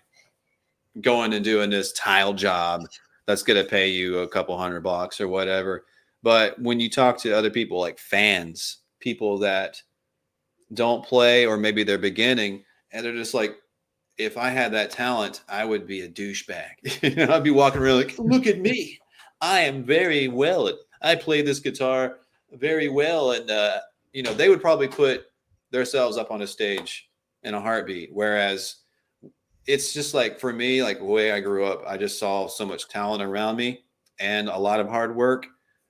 going and doing this tile job that's going to pay you a couple $100 or whatever. But when you talk to other people like fans, people that don't play or maybe they're beginning and they're just like, if I had that talent, I would be a douchebag. I'd be walking around like, look at me. I am very well. I play this guitar very well. And, they would probably put themselves up on a stage in a heartbeat. Whereas it's just like for me, like the way I grew up, I just saw so much talent around me and a lot of hard work.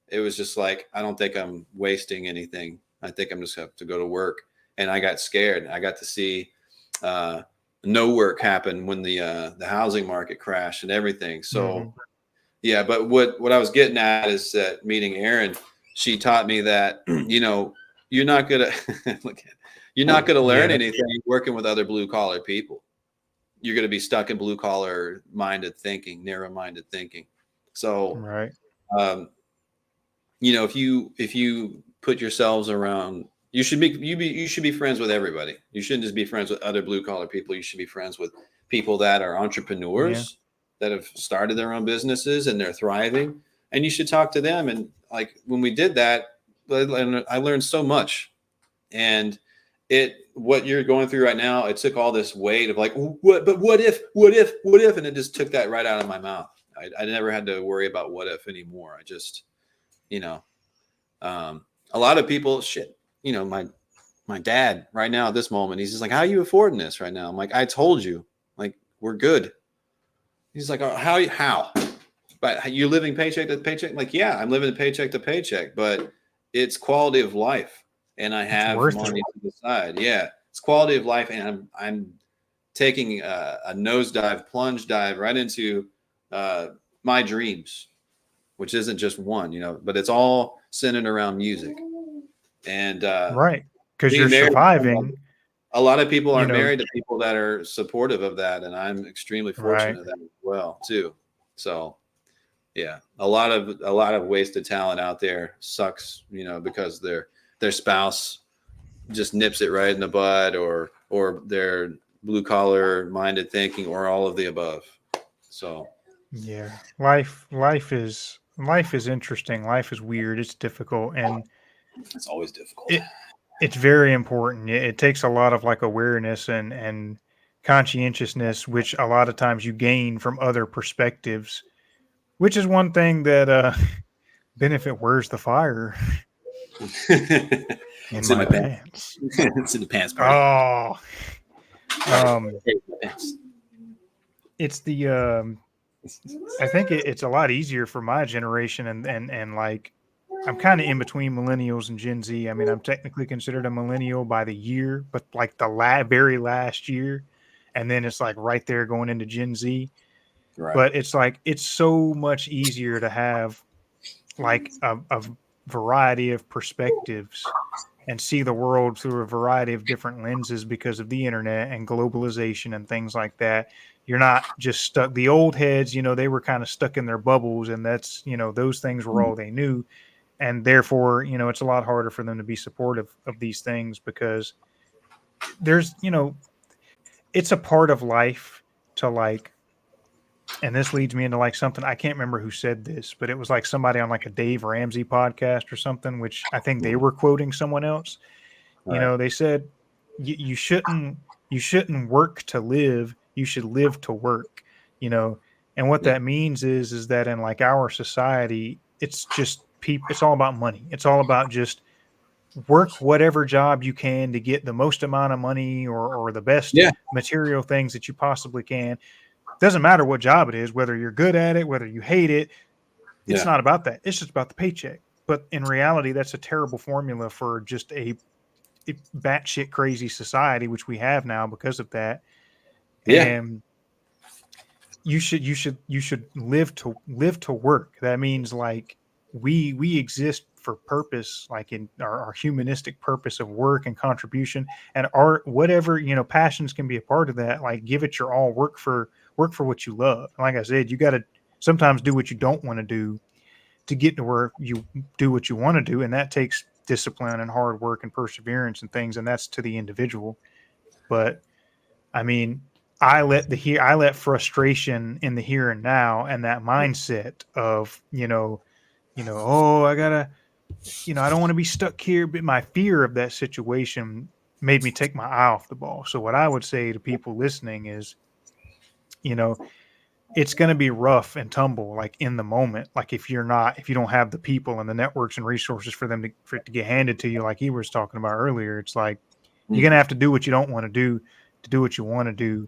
It was just like, I don't think I'm wasting anything. I think I'm just have to go to work. And I got scared. I got to see uh, no work happen when the housing market crashed and everything. So Hmm. yeah, but what I was getting at is that meeting Erin, she taught me that you're not gonna look at, you're not gonna learn Yeah. anything working with other blue collar people. You're going to be stuck in blue collar minded thinking, narrow minded thinking. So, Right. um, if you put yourselves around, you should be friends with everybody. You shouldn't just be friends with other blue collar people. You should be friends with people that are Yeah. entrepreneurs. that have started their own businesses and they're thriving, and you should talk to them. And like when we did that, I learned so much. And what you're going through right now, it took all this weight of like, what if, and it just took that right out of my mouth. I never had to worry about what if anymore. I just, a lot of people, my dad right now at this moment, he's just like, how are you affording this right now? I'm like, I told you, like, we're good. He's like, oh, how? But you're living paycheck to paycheck? Like, yeah, I'm living paycheck to paycheck, but it's quality of life. And I have money to the side. Yeah, it's quality of life. And I'm taking a plunge dive right into my dreams, which isn't just one, but it's all centered around music. And right, because you're surviving. A lot of people are married to people that are supportive of that, and I'm extremely fortunate of that as well too. So yeah, a lot of wasted talent out there sucks, because their spouse just nips it right in the bud, or their blue collar minded thinking, or all of the above. So yeah, life is interesting. Life is weird. It's difficult, and it's always difficult. It's very important. It takes a lot of like awareness and conscientiousness, which a lot of times you gain from other perspectives, which is one thing that benefit. Where's the fire? It's in my pants. It's in the pants part. Oh, it's the I think it's a lot easier for my generation, and like I'm kind of in between millennials and Gen Z. I mean, I'm technically considered a millennial by the year, but like the very last year, and then it's like right there going into Gen Z. Right. But it's like it's so much easier to have like a variety of perspectives and see the world through a variety of different lenses because of the internet and globalization and things like that. You're not just stuck. The old heads, they were kind of stuck in their bubbles, and that's, those things were all they knew. And therefore, it's a lot harder for them to be supportive of these things because there's, it's a part of life to like, and this leads me into like something, I can't remember who said this, but it was like somebody on like a Dave Ramsey podcast or something, which I think they were quoting someone else. Right. They said you shouldn't work to live. You should live to work, and what that means is that in like our society, it's just it's all about money. It's all about just work whatever job you can to get the most amount of money or the best material things that you possibly can. Doesn't matter what job it is, whether you're good at it, whether you hate it. It's not about that. It's just about the paycheck. But in reality, that's a terrible formula for just a batshit crazy society, which we have now because of that. Yeah. And you should live to work. That means like we exist for purpose, like in our humanistic purpose of work and contribution and art, whatever, passions can be a part of that. Like give it your all, work for what you love. And like I said, you got to sometimes do what you don't want to do to get to where you do what you want to do. And that takes discipline and hard work and perseverance and things. And that's to the individual. But I mean, I let frustration in the here and now and that mindset of, oh, I gotta, I don't want to be stuck here. But my fear of that situation made me take my eye off the ball. So what I would say to people listening is, it's going to be rough and tumble, like in the moment. Like if you don't have the people and the networks and resources for it to get handed to you, like he was talking about earlier, it's like you're going to have to do what you don't want to do what you want to do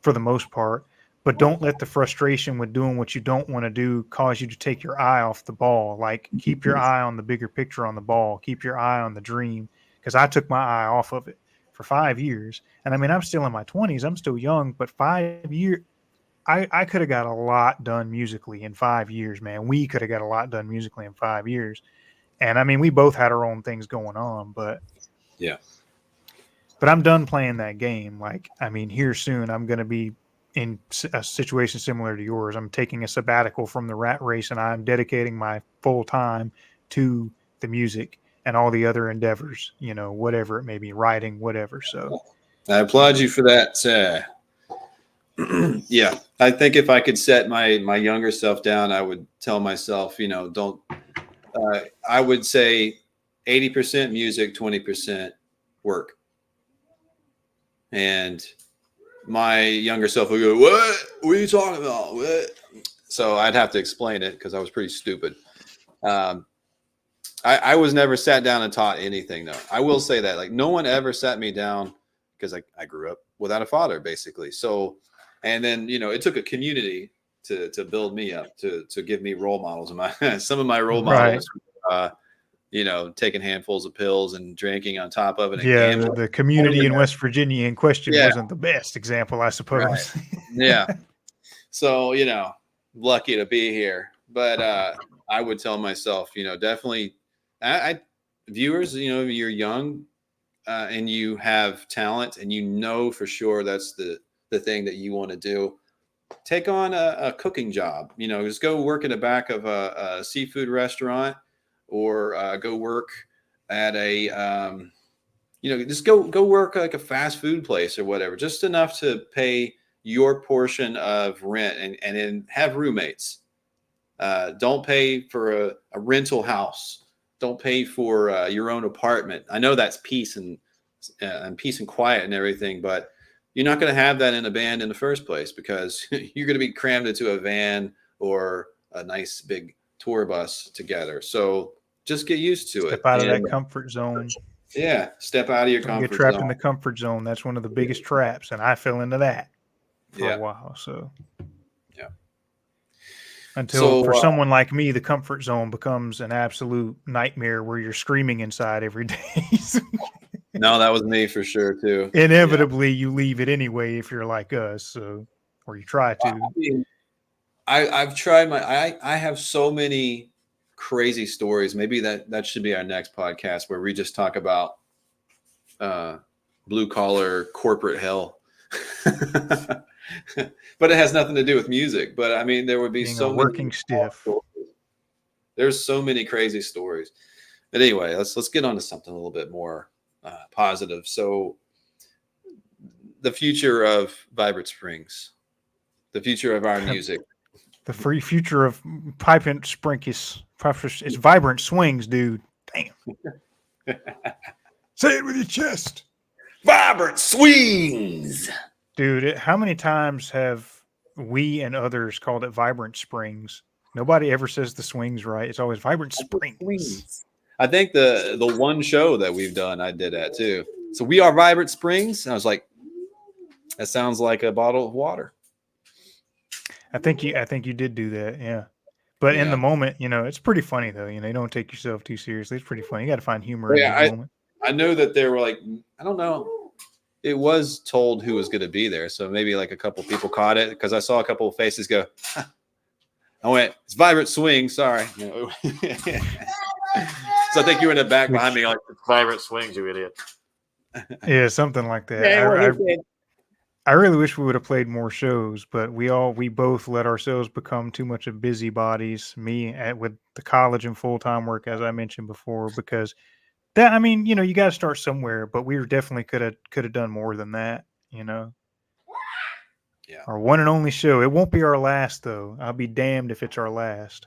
for the most part. But don't let the frustration with doing what you don't want to do cause you to take your eye off the ball. Like keep your eye on the bigger picture on the ball. Keep your eye on the dream. Because I took my eye off of it for 5 years. And I mean, I'm still in my 20s. I'm still young, but 5 years, I could have got a lot done musically in 5 years, man. We could have got a lot done musically in 5 years. And I mean, we both had our own things going on, but yeah. But I'm done playing that game. Like, I mean, here soon, I'm going to be in a situation similar to yours. I'm taking a sabbatical from the rat race, and I'm dedicating my full time to the music and all the other endeavors, whatever it may be, writing, whatever. So I applaud you for that. Yeah, I think if I could set my younger self down, I would tell myself, don't. I would say 80% music, 20% work. And my younger self would go, "What? What are you talking about? What?" So I'd have to explain it because I was pretty stupid. I was never sat down and taught anything, though. I will say that, like, no one ever sat me down because I grew up without a father, basically. So, and then it took a community to build me up, to give me role models. And some of my role models, taking handfuls of pills and drinking on top of it and Yeah, gambling. the community in West Virginia in question Yeah. wasn't the best example, I suppose. Right. Yeah. So, lucky to be here. But I would tell myself, definitely, viewers, you're young and you have talent and for sure that's the thing that you want to do. Take on a cooking job, just go work in the back of a seafood restaurant or go work at a, just go work like a fast food place or whatever, just enough to pay your portion of rent and then have roommates. Don't pay for a rental house. Don't pay for your own apartment. I know that's peace and quiet and everything, but you're not going to have that in a band in the first place because you're going to be crammed into a van or a nice big tour bus together. So just get used to it. Step out of that comfort zone. Yeah, step out of your comfort zone. Get trapped in the comfort zone. That's one of the biggest traps, and I fell into that for a while. So, yeah. Until for someone like me, the comfort zone becomes an absolute nightmare where you're screaming inside every day. No, that was me for sure too. Inevitably, you leave it anyway if you're like us, so or you try to. I mean, I've tried I have so many crazy stories. Maybe that should be our next podcast where we just talk about blue collar corporate hell. But it has nothing to do with music. But I mean, there would be so working stiff. There's so many crazy stories. But anyway, let's get on to something a little bit more positive. So the future of Vibrant Springs, the future of our music. The free future of Pipe and Sprinkus. It's Vibrant Swings, dude. Damn. Say it with your chest. Vibrant Swings. Dude, how many times have we and others called it Vibrant Springs? Nobody ever says the swings right. It's always Vibrant Springs. I think the one show that we've done, I did that too. So we are Vibrant Springs. And I was like, that sounds like a bottle of water. I think you did do that, yeah. But in the moment, it's pretty funny though. You don't take yourself too seriously. It's pretty funny. You got to find humor in the moment. I know that there were like, I don't know. It was told who was going to be there, so maybe like a couple people caught it because I saw a couple of faces go. I went, "It's Vibrant Swing." Sorry. So I think you were in the back behind me, like Vibrant Swings, you idiot. Yeah, something like that. I really wish we would have played more shows, but we both let ourselves become too much of busybodies. Me with the college and full-time work, as I mentioned before, because that, I mean, you got to start somewhere, but we definitely could have done more than that, Yeah. Our one and only show. It won't be our last, though. I'll be damned if it's our last.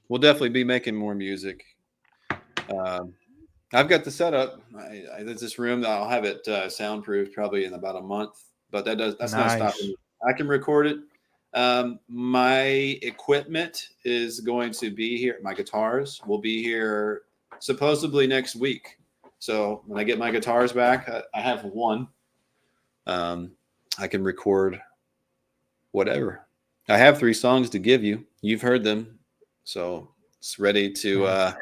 We'll definitely be making more music. I've got the setup. There's this room that I'll have it soundproofed probably in about a month, but that's not stopping me. I can record it. My equipment is going to be here. My guitars will be here supposedly next week. So when I get my guitars back, I have one. I can record whatever. I have 3 songs to give you. You've heard them. So it's ready to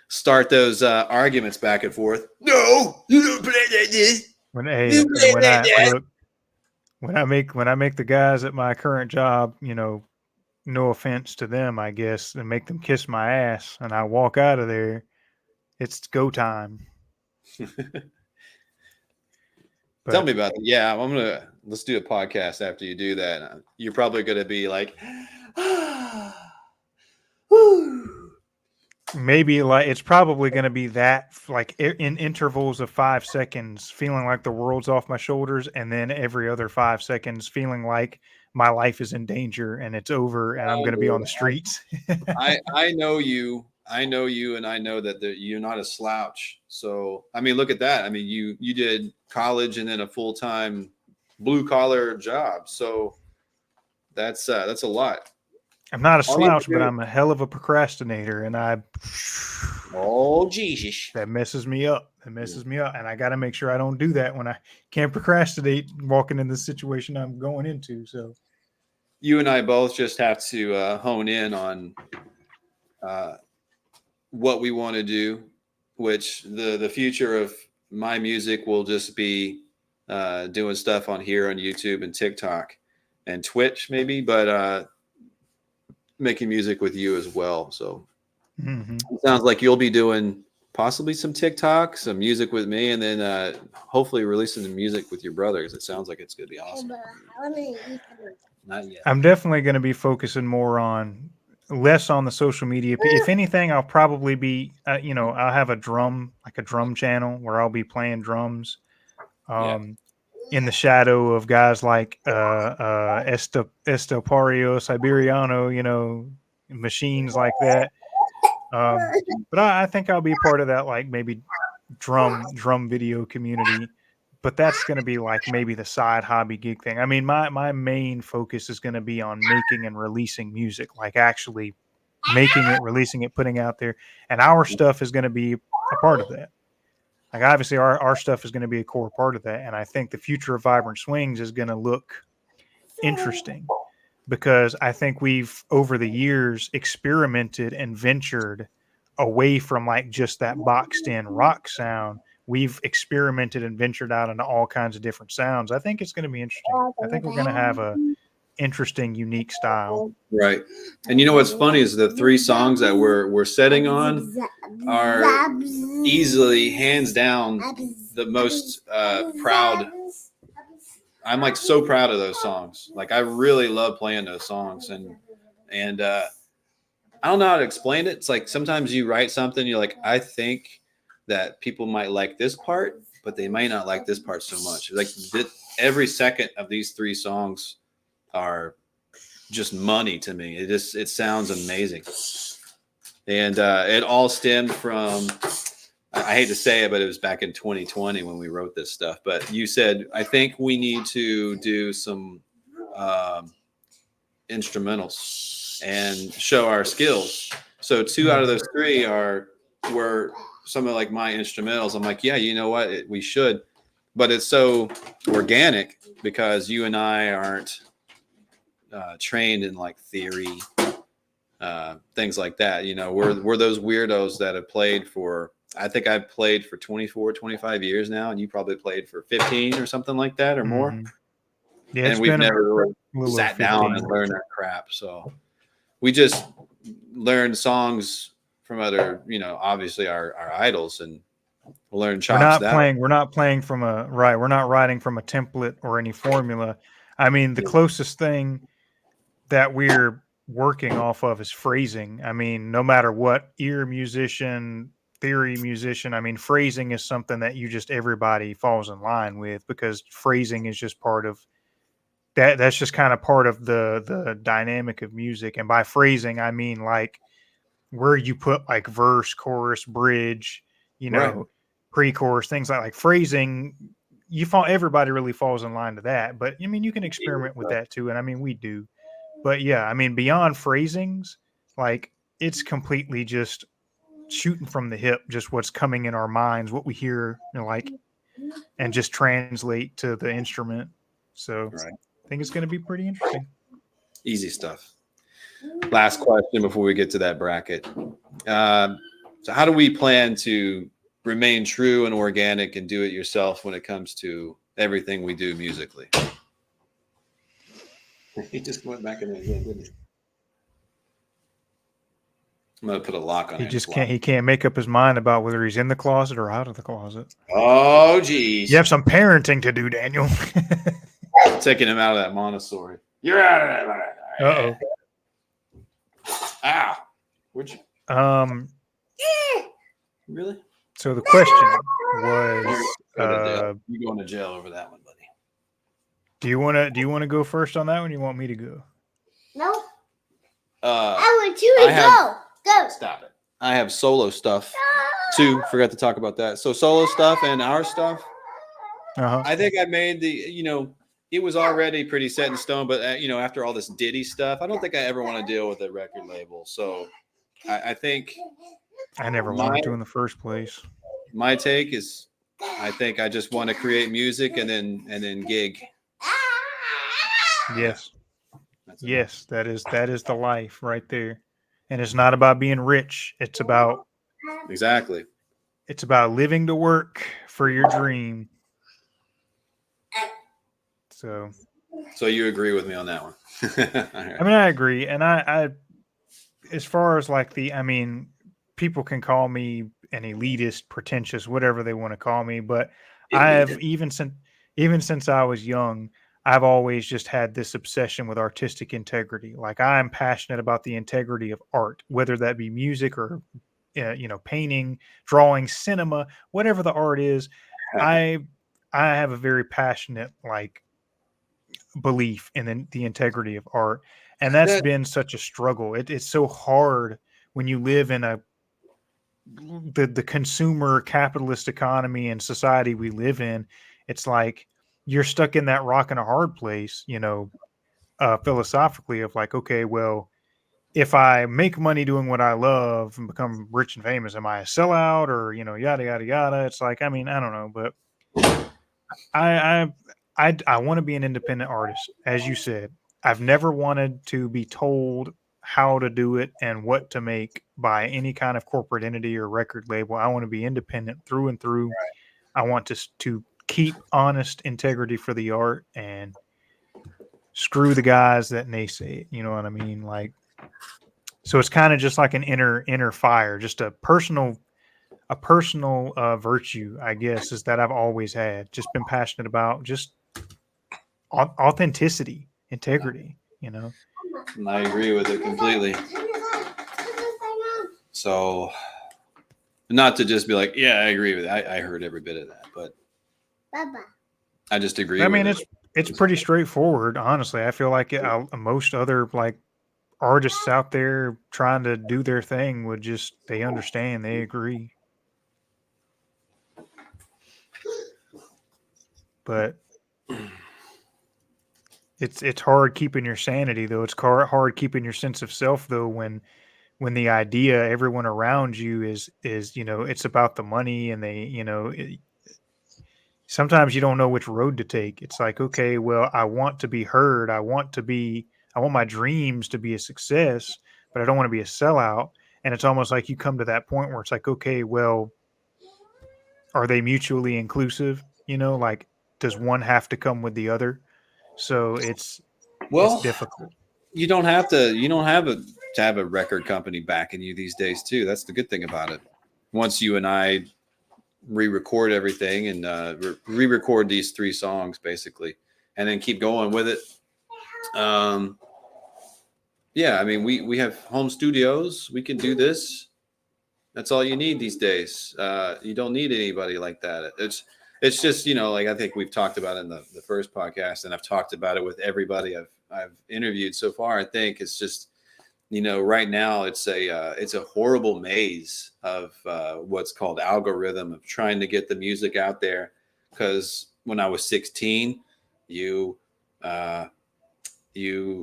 start those arguments back and forth. No, you don't play like this. When I make the guys at my current job, no offense to them, I guess, and make them kiss my ass, and I walk out of there, it's go time. Tell me about that. Yeah, let's do a podcast after you do that. You're probably going to be like, Maybe like it's probably going to be that like in intervals of 5 seconds, feeling like the world's off my shoulders, and then every other 5 seconds, feeling like my life is in danger and it's over, and I'm Oh, going to be on the dude, streets. I know you. I know you, and I know that you're not a slouch. So I mean, look at that. I mean, you did college and then a full-time blue collar job. So that's a lot. I'm not a All you have slouch, to but do. I'm a hell of a procrastinator, and Oh Jesus! that messes me up. That messes me up, and I got to make sure I don't do that when I can't procrastinate walking in the situation I'm going into. So You and I both just have to hone in on uh, what we want to do, which the future of my music will just be doing stuff on here on YouTube and TikTok and Twitch maybe, but making music with you as well. So it sounds like you'll be doing possibly some TikTok, some music with me, and then hopefully releasing the music with your brother, because it sounds like it's going to be awesome. Not yet. I'm definitely going to be focusing more on less on the social media. If anything, I'll probably be, I'll have a drum channel where I'll be playing drums. Yeah. In the shadow of guys like Estepario, Siberiano, machines like that. But I think I'll be part of that, like maybe drum video community. But that's going to be like maybe the side hobby gig thing. I mean, my main focus is going to be on making and releasing music, like actually making it, releasing it, putting out there. And our stuff is going to be a part of that. Like obviously our stuff is going to be a core part of that. And I think the future of Vibrant Swings is going to look interesting because I think we've over the years experimented and ventured away from like just that boxed in rock sound. We've experimented and ventured out into all kinds of different sounds. I think it's going to be interesting. I think we're going to have a interesting, unique style. Right. And you know what's funny is the 3 songs that we're setting on are easily, hands down, the most proud. I'm like so proud of those songs. Like I really love playing those songs, and I don't know how to explain it. It's like sometimes you write something, you're like, I think that people might like this part, but they might not like this part so much. Like every second of these 3 songs are just money to me. It sounds amazing, and it all stemmed from. I hate to say it, but it was back in 2020 when we wrote this stuff. But you said, I think we need to do some instrumentals and show our skills. So 2 out of those 3 were some of like my instrumentals. I'm like, yeah, you know what? We should. But it's so organic because you and I aren't trained in like theory, things like that. You know, we're those weirdos that have played for, I think I've played for 24, 25 years now, and you probably played for 15 or something like that or more. Yeah, and we've never really sat down and learned that crap. So we just learned songs from other, obviously our idols, and learn chops. We're not playing from we're not writing from a template or any formula. I mean, the closest thing that we're working off of is phrasing. I mean, no matter what ear musician, theory musician, I mean, phrasing is something that everybody falls in line with because phrasing is just part of that. That's just kind of part of the dynamic of music. And by phrasing, I mean like where you put like verse, chorus, bridge, Right. Pre-chorus, things like phrasing. Everybody really falls in line to that. But I mean, you can experiment with that too. And I mean, we do. But yeah, I mean, beyond phrasings, like it's completely just shooting from the hip, just what's coming in our minds, what we hear, and just translate to the instrument. So I think it's going to be pretty interesting. Easy stuff. Last question before we get to that bracket. So how do we plan to remain true and organic and do it yourself when it comes to everything we do musically? He just went back in there again, didn't he? I'm gonna put a lock on it. He can't make up his mind about whether he's in the closet or out of the closet. Oh geez. You have some parenting to do, Daniel. Taking him out of that Montessori. You're out of that. Uh-oh. Ow. Where'd you Really? So the question was, You're going to jail over that one, buddy. do you want to go first on that one? Or you want me to go? No. I want you to go. Go. Stop it. I have solo stuff too. Forgot to talk about that. So solo stuff and our stuff. I think I made it was already pretty set in stone, but after all this Diddy stuff, I don't think I ever want to deal with a record label. So I think I never wanted to in the first place. My take is, I think I just want to create music and then gig. Yes. Yes, that is the life right there. And it's not about being rich. It's about It's about living to work for your dream. So you agree with me on that one? I mean, I agree. And I as far as like people can call me an elitist, pretentious, whatever they want to call me, but I have even since I was young, I've always just had this obsession with artistic integrity. Like I'm passionate about the integrity of art, whether that be music or painting, drawing, cinema, whatever the art is. I have a very passionate belief in the integrity of art, and that's been such a struggle. It's so hard when you live in the consumer capitalist economy and society we live in. It's like you're stuck in that rock and a hard place, philosophically of like, okay, well, if I make money doing what I love and become rich and famous, am I a sellout or, yada, yada, yada. It's like, I mean, I don't know, but I want to be an independent artist. As you said, I've never wanted to be told how to do it and what to make by any kind of corporate entity or record label. I want to be independent through and through. Right. I want to keep honest integrity for the art and screw the guys that naysay it. You know what I mean? Like, so it's kind of just like an inner fire, just a personal virtue, I guess, is that I've always had, just been passionate about just authenticity, integrity, And I agree with it completely. So not to just be like, yeah, I agree with it. I heard every bit of that, but I just agree. I mean, it's pretty straightforward, honestly. I feel like most other artists out there trying to do their thing would they understand, they agree. But it's hard keeping your sanity, though. It's hard keeping your sense of self, though, when the idea, everyone around you is it's about the money, and they sometimes you don't know which road to take. It's like, okay, well, I want to be heard. I want my dreams to be a success, but I don't want to be a sellout. And it's almost like you come to that point where it's like, okay, well, are they mutually inclusive? Like, does one have to come with the other? So it's difficult. You don't have to have a record company backing you these days too. That's the good thing about it. Once you and I re-record everything and re-record these 3 songs basically, and then keep going with it. Yeah, I mean, we have home studios. We can do this. That's all you need these days. You don't need anybody like that. It's just, I think we've talked about it in the first podcast, and I've talked about it with everybody I've interviewed so far. I think it's just, right now it's a horrible maze of what's called algorithm of trying to get the music out there. Because when I was 16, you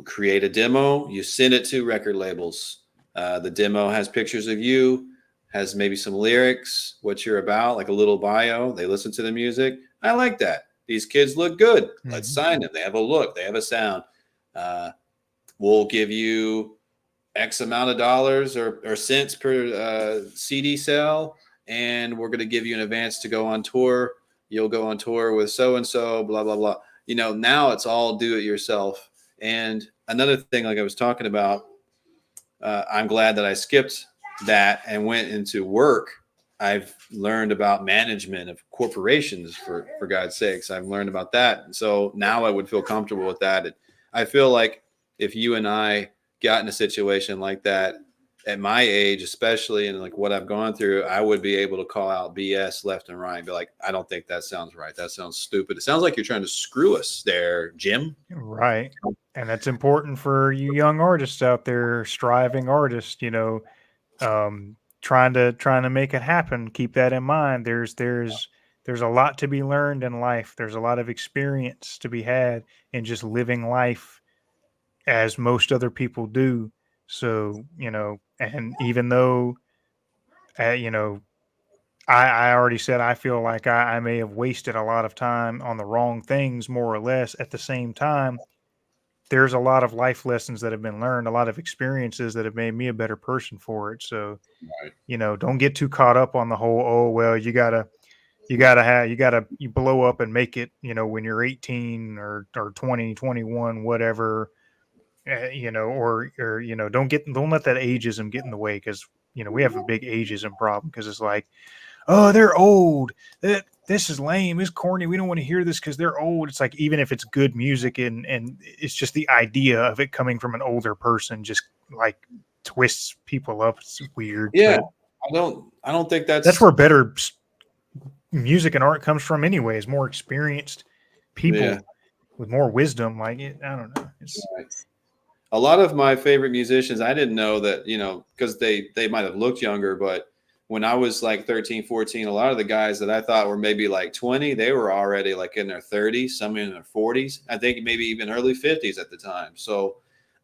create a demo, you send it to record labels. The demo has pictures of you, has maybe some lyrics, what you're about, like a little bio. They listen to the music. I like that. These kids look good. Let's sign them. They have a look. They have a sound. We'll give you X amount of dollars or cents per CD sale, and we're going to give you an advance to go on tour. You'll go on tour with so-and-so, blah, blah, blah. Now it's all do it yourself. And another thing, like I was talking about, I'm glad that I skipped that and went into work. I've learned about management of corporations, for God's sakes. I've learned about that. And so now I would feel comfortable with that. I feel like if you and I got in a situation like that, at my age, especially, and like what I've gone through, I would be able to call out BS left and right and be like, I don't think that sounds right. That sounds stupid. It sounds like you're trying to screw us there, Jim. Right. And that's important for you young artists out there, striving artists, trying to make it happen. Keep that in mind. There's a lot to be learned in life. There's a lot of experience to be had in just living life as most other people do. So, and even though, you know, I already said I feel like I may have wasted a lot of time on the wrong things, more or less. At the same time, there's a lot of life lessons that have been learned, a lot of experiences that have made me a better person for it. So, Right. don't get too caught up on the whole, oh, well, you blow up and make it, when you're 18 or 20, 21, whatever, don't let that ageism get in the way. Cause we have a big ageism problem. Cause it's like, oh, they're old. This is lame. It's corny. We don't want to hear this because they're old. It's like, even if it's good music and it's just the idea of it coming from an older person just like twists people up. It's weird. Yeah. But I don't think that's where better music and art comes from anyways. More experienced people with more wisdom. Like, I don't know. It's right. A lot of my favorite musicians, I didn't know that, because they might have looked younger, but when I was like 13, 14, a lot of the guys that I thought were maybe like 20, they were already like in their 30s, some in their 40s. I think maybe even early 50s at the time. So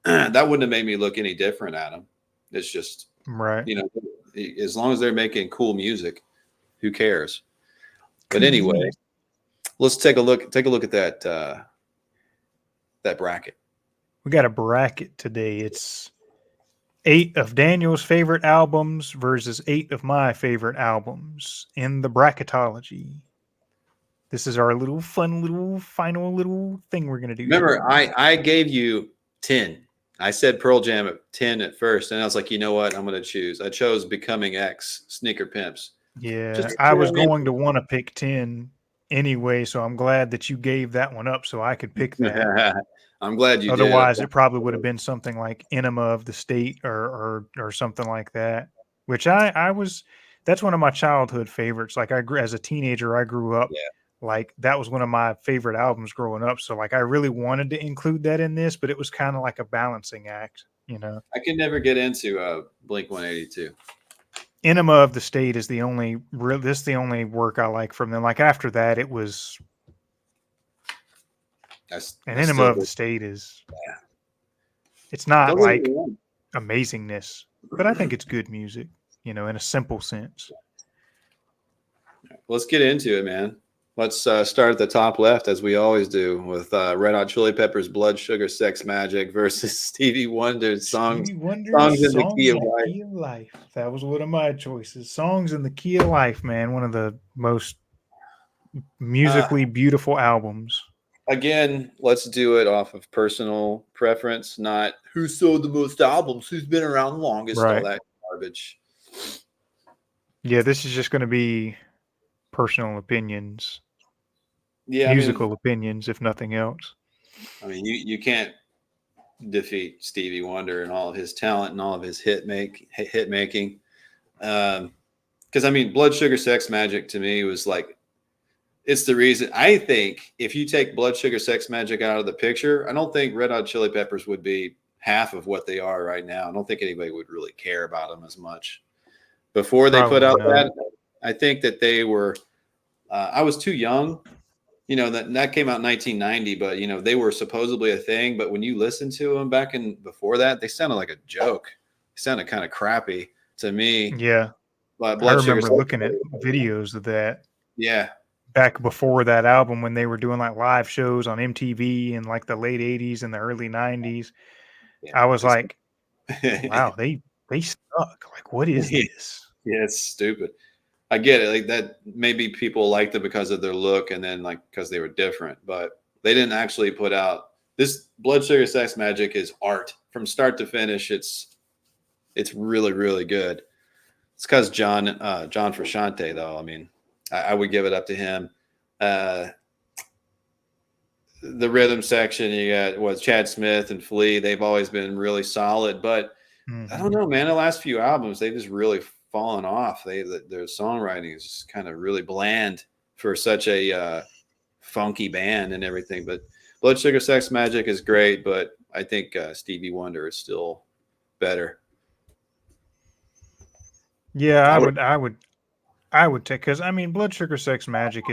that wouldn't have made me look any different at them. It's just, right. As long as they're making cool music, who cares? But anyway, let's take a look at that bracket. We got a bracket today. It's 8 of Daniel's favorite albums versus 8 of my favorite albums in the bracketology. This is our little fun little final little thing we're going to do. Remember, I gave you 10. I said Pearl Jam at 10 at first, and I was like, you know what? I'm going to choose. I chose Becoming X, Sneaker Pimps. Yeah, I was going to want to pick 10 anyway, so I'm glad that you gave that one up so I could pick that. I'm glad you Otherwise, did. it probably would have been something like Enema of the State or something like that, which I was, that's one of my childhood favorites. Like as a teenager, I grew up like that was one of my favorite albums growing up. So like I really wanted to include that in this, but it was kind of like a balancing act, I could never get into Blink 182. Enema of the State is the only work I like from them. Like after that, it was. Enema of the State is. Yeah. It's not like amazingness, but I think it's good music, in a simple sense. Let's get into it, man. Let's start at the top left, as we always do, with Red Hot Chili Peppers' "Blood Sugar Sex Magic" versus Stevie Wonder's songs in the Key of Life. That was one of my choices. Songs in the Key of Life, man. One of the most musically beautiful albums. Again, let's do it off of personal preference, not who sold the most albums, who's been around the longest, all that garbage. Yeah, this is just going to be personal opinions. Yeah, musical opinions, if nothing else. I mean, you can't defeat Stevie Wonder and all of his talent and all of his hit making. Because I mean, Blood Sugar Sex Magic to me was like, it's the reason. I think if you take Blood Sugar Sex Magic out of the picture, I don't think Red Hot Chili Peppers would be half of what they are right now. I don't think anybody would really care about them as much. Before they put out that, I think that they were, I was too young. That came out in 1990, but, they were supposedly a thing. But when you listen to them before that, they sounded like a joke. They sounded kind of crappy to me. Yeah. But I remember looking at videos of that. Yeah. Back before that album, when they were doing like live shows on MTV in like the late 80s and the early 90s. Yeah, I was like, wow, they suck. Like, what is this? Yeah, it's stupid. I get it. Like that, maybe people liked them because of their look and then like because they were different, but they didn't actually put out this. Blood Sugar Sex Magic is art from start to finish. It's really, really good. It's because John Frusciante, though. I mean, I would give it up to him. The rhythm section, you got Chad Smith and Flea. They've always been really solid, but I don't know, man. The last few albums, they've just really fallen off. Their songwriting is kind of really bland for such a funky band and everything. But Blood Sugar Sex Magic is great, but I think Stevie Wonder is still better. Yeah, I would take, because I mean, Blood Sugar Sex Magic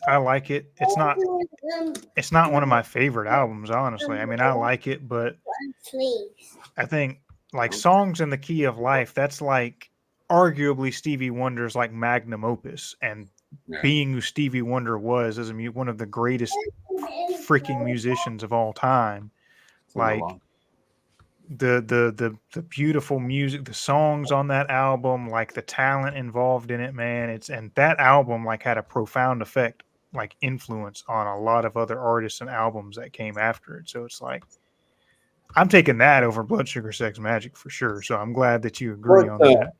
I like it. It's not one of my favorite albums, honestly. I mean, I like it, but I think like Songs in the Key of Life, that's like arguably Stevie Wonder's like magnum opus, and being who Stevie Wonder was as one of the greatest freaking musicians of all time, like the beautiful music, the songs on that album, like the talent involved in it, man. And that album like had a profound effect, like influence on a lot of other artists and albums that came after it. So it's like I'm taking that over Blood Sugar Sex Magic for sure. So I'm glad that you agree on that.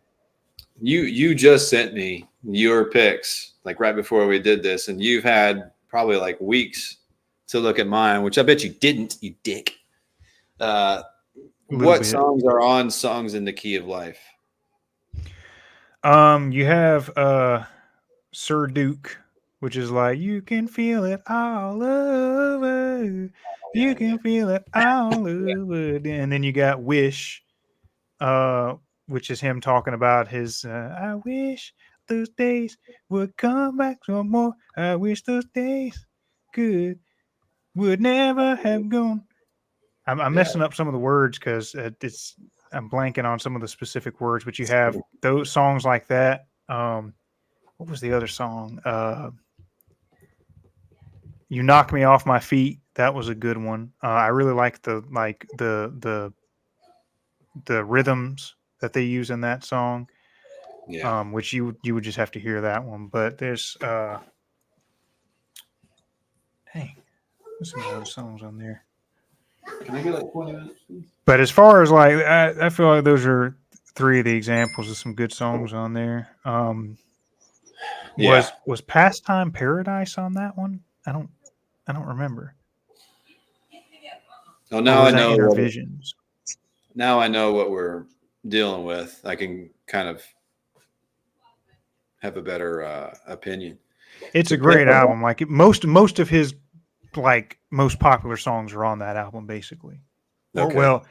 You just sent me your picks like right before we did this, and you've had probably like weeks to look at mine, which I bet you didn't, you dick. What songs are on Songs in the Key of Life? You have Sir Duke, which is like, you can feel it all over. You can feel it all over. And then you got Wish, which is him talking about his I wish those days would come back some more. I wish those days would never have gone. I'm messing up some of the words because I'm blanking on some of the specific words, but you have those songs like that. What was the other song? You Knock Me Off My Feet. That was a good one. I really like the rhythms that they use in that song. Yeah. Which you would just have to hear that one. But there's dang, there's some other songs on there. Can I get like 20 minutes, please? But as far as like, I feel like those are three of the examples of some good songs on there. Was Pastime Paradise on that one? I don't remember. Oh, now I know. Inner Visions. Now I know what we're dealing with. I can kind of have a better opinion. It's a great album. Like most of his like most popular songs are on that album, basically. Okay. Well,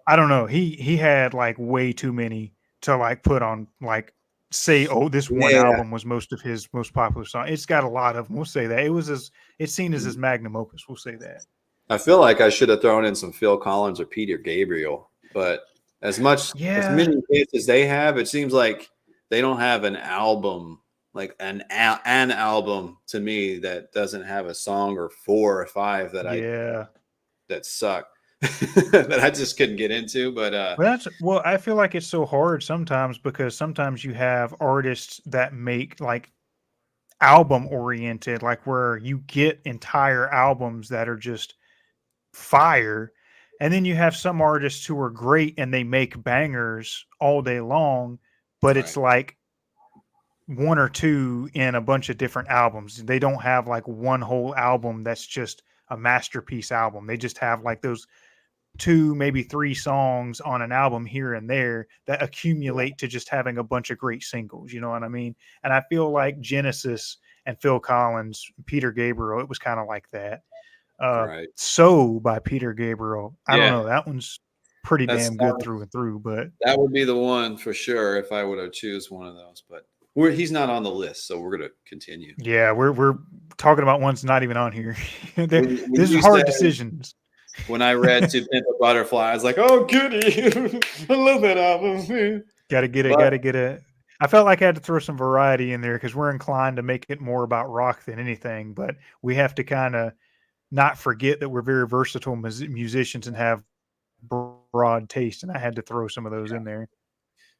I don't know. He had like way too many to like put on like say, oh, this one album was most of his most popular song. It's got a lot of them. We'll say that. It's seen as his magnum opus. We'll say that. I feel like I should have thrown in some Phil Collins or Peter Gabriel, but as many hits as they have, it seems like they don't have an album, like an album to me that doesn't have a song or 4 or 5 that suck. That I just couldn't get into, but I feel like it's so hard sometimes because sometimes you have artists that make like album oriented, like where you get entire albums that are just fire, and then you have some artists who are great and they make bangers all day long, but it's like 1 or 2 in a bunch of different albums. They don't have like one whole album that's just a masterpiece album. They just have like those 2, maybe 3 songs on an album here and there that accumulate to just having a bunch of great singles. You know what I mean? And I feel like Genesis and Phil Collins, Peter Gabriel, it was kind of like that. So by Peter Gabriel, I don't know. That one's pretty damn good through and through, but that would be the one for sure if I would have choose one of those. But he's not on the list, so we're gonna continue. Yeah, we're talking about ones not even on here. This is hard decisions. When I read To Pimp a Butterfly, I was like, "Oh, goody! I love that album." Gotta get it. I felt like I had to throw some variety in there because we're inclined to make it more about rock than anything, but we have to kind of not forget that we're very versatile musicians and have broad taste, and I had to throw some of those in there.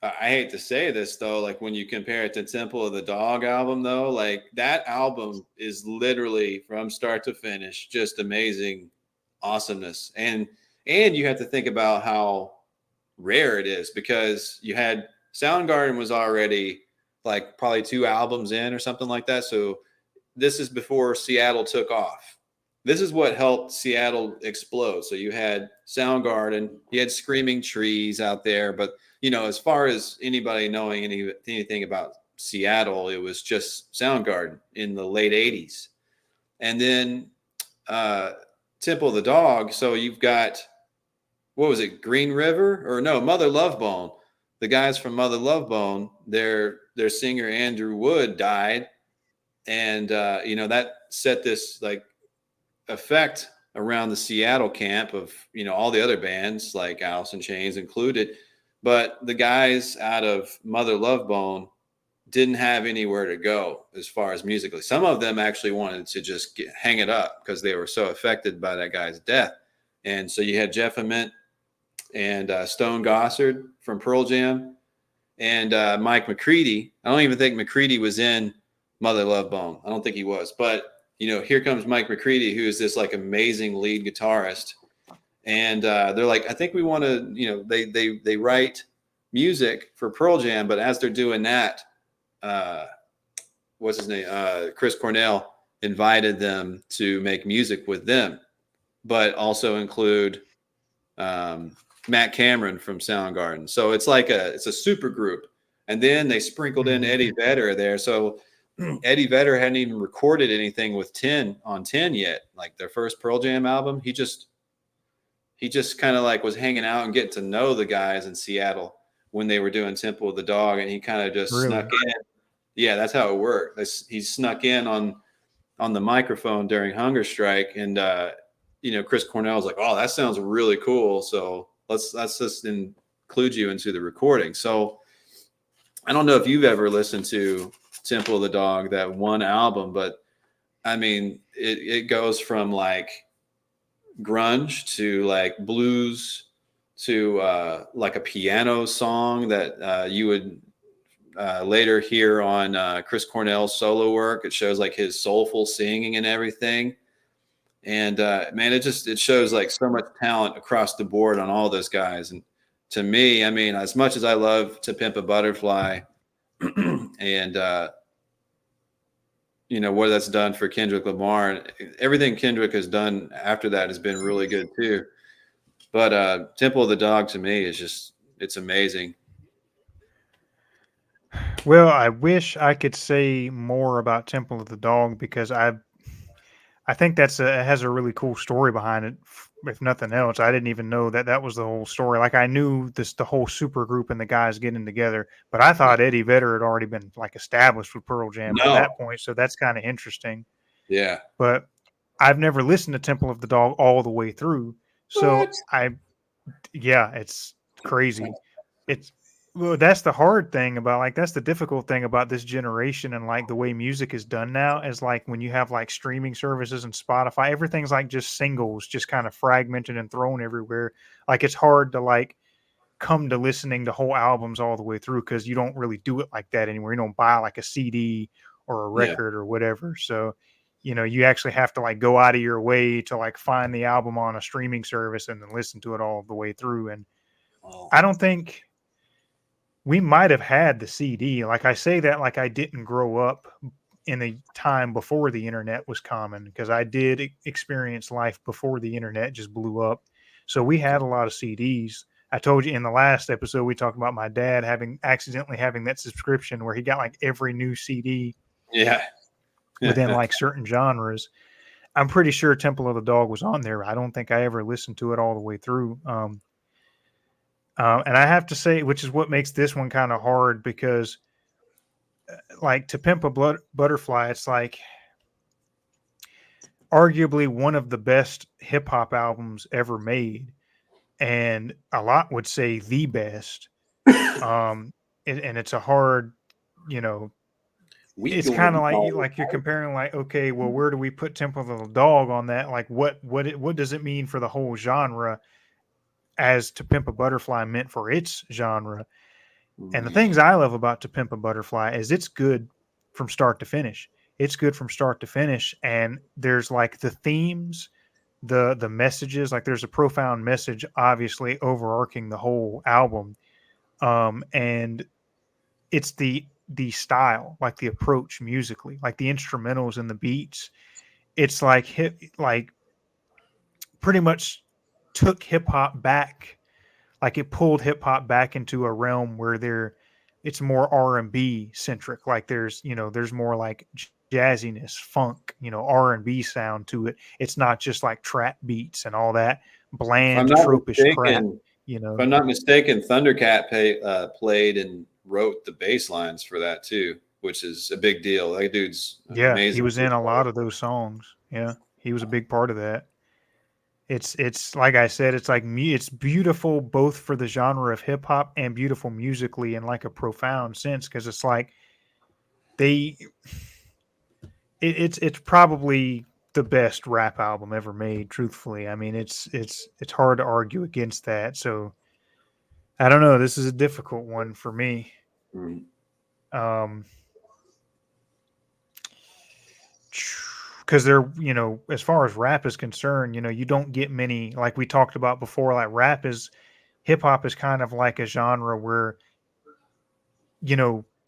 I hate to say this though, like when you compare it to Temple of the Dog album though, like that album is literally from start to finish just amazing awesomeness. And you have to think about how rare it is because you had Soundgarden was already like probably 2 albums in or something like that. So this is before Seattle took off. this is what helped Seattle explode. So you had Soundgarden, you had Screaming Trees out there, but as far as anybody knowing anything about Seattle, it was just Soundgarden in the late '80s, and then Temple of the Dog. So you've got, what was it, Green River, or no, Mother Love Bone. The guys from Mother Love Bone, their singer Andrew Wood died, and that set this like effect around the Seattle camp of all the other bands like Alice in Chains included, but the guys out of Mother Love Bone didn't have anywhere to go as far as musically. Some of them actually wanted to just hang it up because they were so affected by that guy's death. And so you had Jeff Ament and Stone Gossard from Pearl Jam and Mike McCready. I don't even think McCready was in Mother Love Bone. I don't think he was. But, here comes Mike McCready, who is this like amazing lead guitarist. And they're like, I think we want to, they write music for Pearl Jam, but as they're doing that, what's his name? Chris Cornell invited them to make music with them, but also include Matt Cameron from Soundgarden. So it's like it's a super group. And then they sprinkled in Eddie Vedder there. So Eddie Vedder hadn't even recorded anything with 10 yet. Like their first Pearl Jam album, he just kind of like was hanging out and getting to know the guys in Seattle when they were doing Temple of the Dog, and he kind of just snuck in. Yeah, that's how it worked. He snuck in on the microphone during Hunger Strike, and Chris Cornell's like, "Oh, that sounds really cool. So let's just include you into the recording." So I don't know if you've ever listened to Temple of the Dog, that one album, but I mean, it goes from like grunge to like blues to like a piano song that you would later hear on Chris Cornell's solo work. It shows like his soulful singing and everything. And man, it shows like so much talent across the board on all those guys. And to me, I mean, as much as I love To Pimp a Butterfly and what that's done for Kendrick Lamar, everything Kendrick has done after that has been really good too. But Temple of the Dog to me is it's amazing. Well, I wish I could say more about Temple of the Dog because I think it has a really cool story behind it. If nothing else, I didn't even know that was the whole story. Like I knew the whole super group and the guys getting together, but I thought Eddie Vedder had already been like established with Pearl Jam by that point. So that's kind of interesting. Yeah. But I've never listened to Temple of the Dog all the way through. So it's crazy. Well, that's the hard thing about that's the difficult thing about this generation and like the way music is done now is like when you have like streaming services and Spotify, everything's like just singles, just kind of fragmented and thrown everywhere. Like it's hard to like come to listening to whole albums all the way through because you don't really do it like that anymore. You don't buy like a CD or a record or whatever. So, you actually have to like go out of your way to like find the album on a streaming service and then listen to it all the way through. And I don't think we might have had the CD. Like I say that like I didn't grow up in a time before the internet was common because I did experience life before the internet just blew up. So we had a lot of CDs. I told you in the last episode, we talked about my dad accidentally having that subscription where he got like every new CD within like certain genres. I'm pretty sure Temple of the Dog was on there. I don't think I ever listened to it all the way through. And I have to say, which is what makes this one kind of hard because like To Pimp a Butterfly, it's like arguably one of the best hip hop albums ever made. And a lot would say the best. And it's a hard, it's kind of like you're comparing like, okay, well, where do we put Temple of the Dog on that? Like what does it mean for the whole genre as To Pimp a Butterfly meant for its genre? And the things I love about To Pimp a Butterfly is it's good from start to finish. It's good from start to finish. And there's like the themes, the messages, like there's a profound message, obviously overarching the whole album. And it's the style, like the approach musically, like the instrumentals and the beats. It's like pretty much took hip hop back, like it pulled hip hop back into a realm where it's more R&B centric. Like there's more like jazziness, funk, R&B sound to it. It's not just like trap beats and all that If I'm bland not tropish crap. mistaken, if I'm not mistaken, Thundercat played and wrote the bass lines for that too, which is a big deal. That dude's Yeah, he amazing. was in a lot of those songs. Yeah, he was a big part of that. It's like I said, it's like it's beautiful both for the genre of hip hop and beautiful musically in like a profound sense, because it's like they it's probably the best rap album ever made, truthfully. I mean, it's hard to argue against that. So I don't know, this is a difficult one for me. Mhm. Um because they're, as far as rap is concerned, you don't get many, like we talked about before. Like hip hop is kind of like a genre where,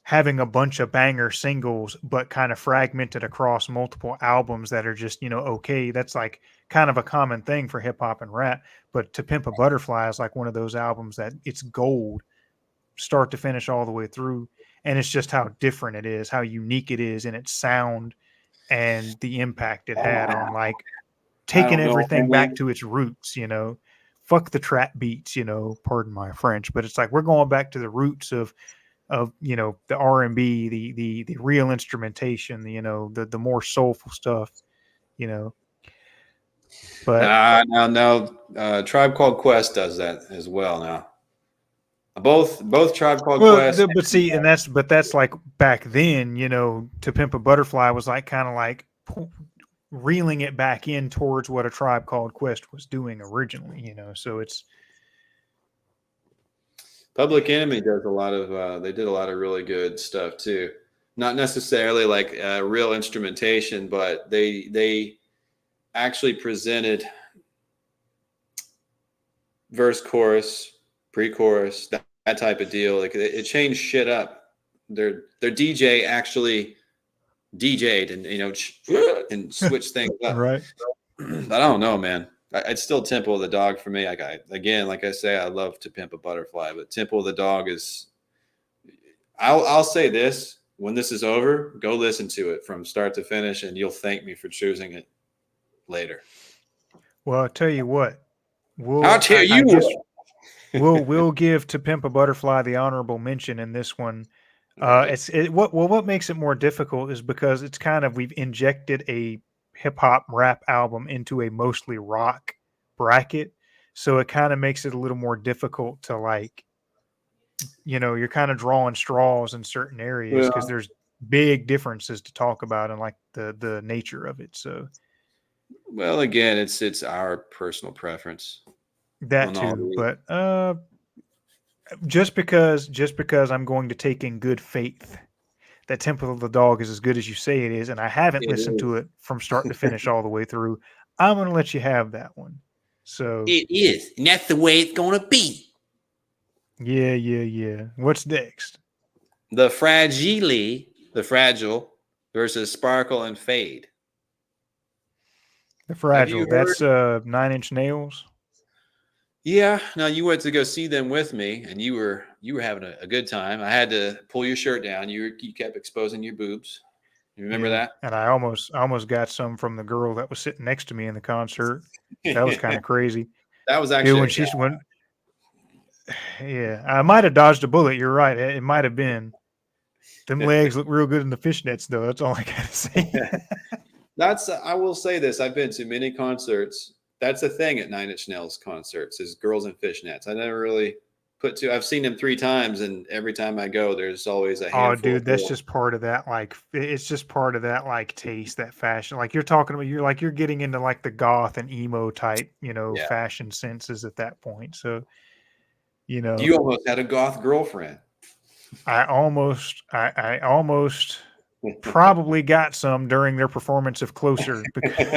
having a bunch of banger singles, but kind of fragmented across multiple albums that are just, okay. That's like kind of a common thing for hip hop and rap. But To Pimp a Butterfly is like one of those albums that it's gold, start to finish, all the way through. And it's just how different it is, how unique it is in its sound and the impact it had on like I taking don't know, everything back man. to its roots, fuck the trap beats, pardon my French, but it's like we're going back to the roots of the R&B, the real instrumentation, the more soulful stuff, you know. But Now, Tribe Called Quest does that as well. Now, both Tribe Called well, Quest. but see, and that's like back then, To Pimp a Butterfly was like kind of like reeling it back in towards what A Tribe Called Quest was doing originally, So it's Public Enemy does a lot of. They did a lot of really good stuff too. Not necessarily like real instrumentation, but they actually presented verse, chorus, pre-chorus, that type of deal. Like it changed shit up. Their DJ actually DJ'd and and switched things up. right. But I don't know, man. It's still Temple of the Dog for me. Like I say, I love To Pimp a Butterfly, but Temple of the Dog is. I'll say this: when this is over, go listen to it from start to finish, and you'll thank me for choosing it later. Well, I'll tell you what. I'll tell I you guess what. we'll give To Pimp a Butterfly the honorable mention in this one. Right. What makes it more difficult is because it's kind of, we've injected a hip hop rap album into a mostly rock bracket, so it kind of makes it a little more difficult to like, you're kind of drawing straws in certain areas Yeah. because there's big differences to talk about and like the nature of it. So Well, again, it's our personal preference that on all too, these. but just because I'm going to take in good faith that Temple of the Dog is as good as you say it is, and I haven't It listened to is. it from start to finish all the way through, I'm going to let you have that one. So It is, and that's the way it's gonna be. yeah. What's next? The Fragile versus Sparkle and Fade. The Have you Fragile. heard? That's 9 Inch Nails. Yeah. Now you went to go see them with me, and you were having a good time. I had to pull your shirt down. You kept exposing your boobs. You remember Yeah, that? and I almost got some from the girl that was sitting next to me in the concert. That was kind of crazy. That was Dude, actually a when guy. yeah, I might have dodged a bullet. You're right. It might have been. Them legs look real good in the fishnets, though. That's all I gotta say. I will say this. I've been to many concerts. That's a thing at Nine Inch Nails concerts is girls in fishnets. I never really I've seen them 3 times, and every time I go, there's always a Oh, handful dude, of that's girls. just part of that. Like, it's just part of that, like, taste, that fashion. Like, you're talking about, you're getting into like the goth and emo type, Yeah. fashion senses at that point. So, You almost had a goth girlfriend. I almost probably got some during their performance of Closer because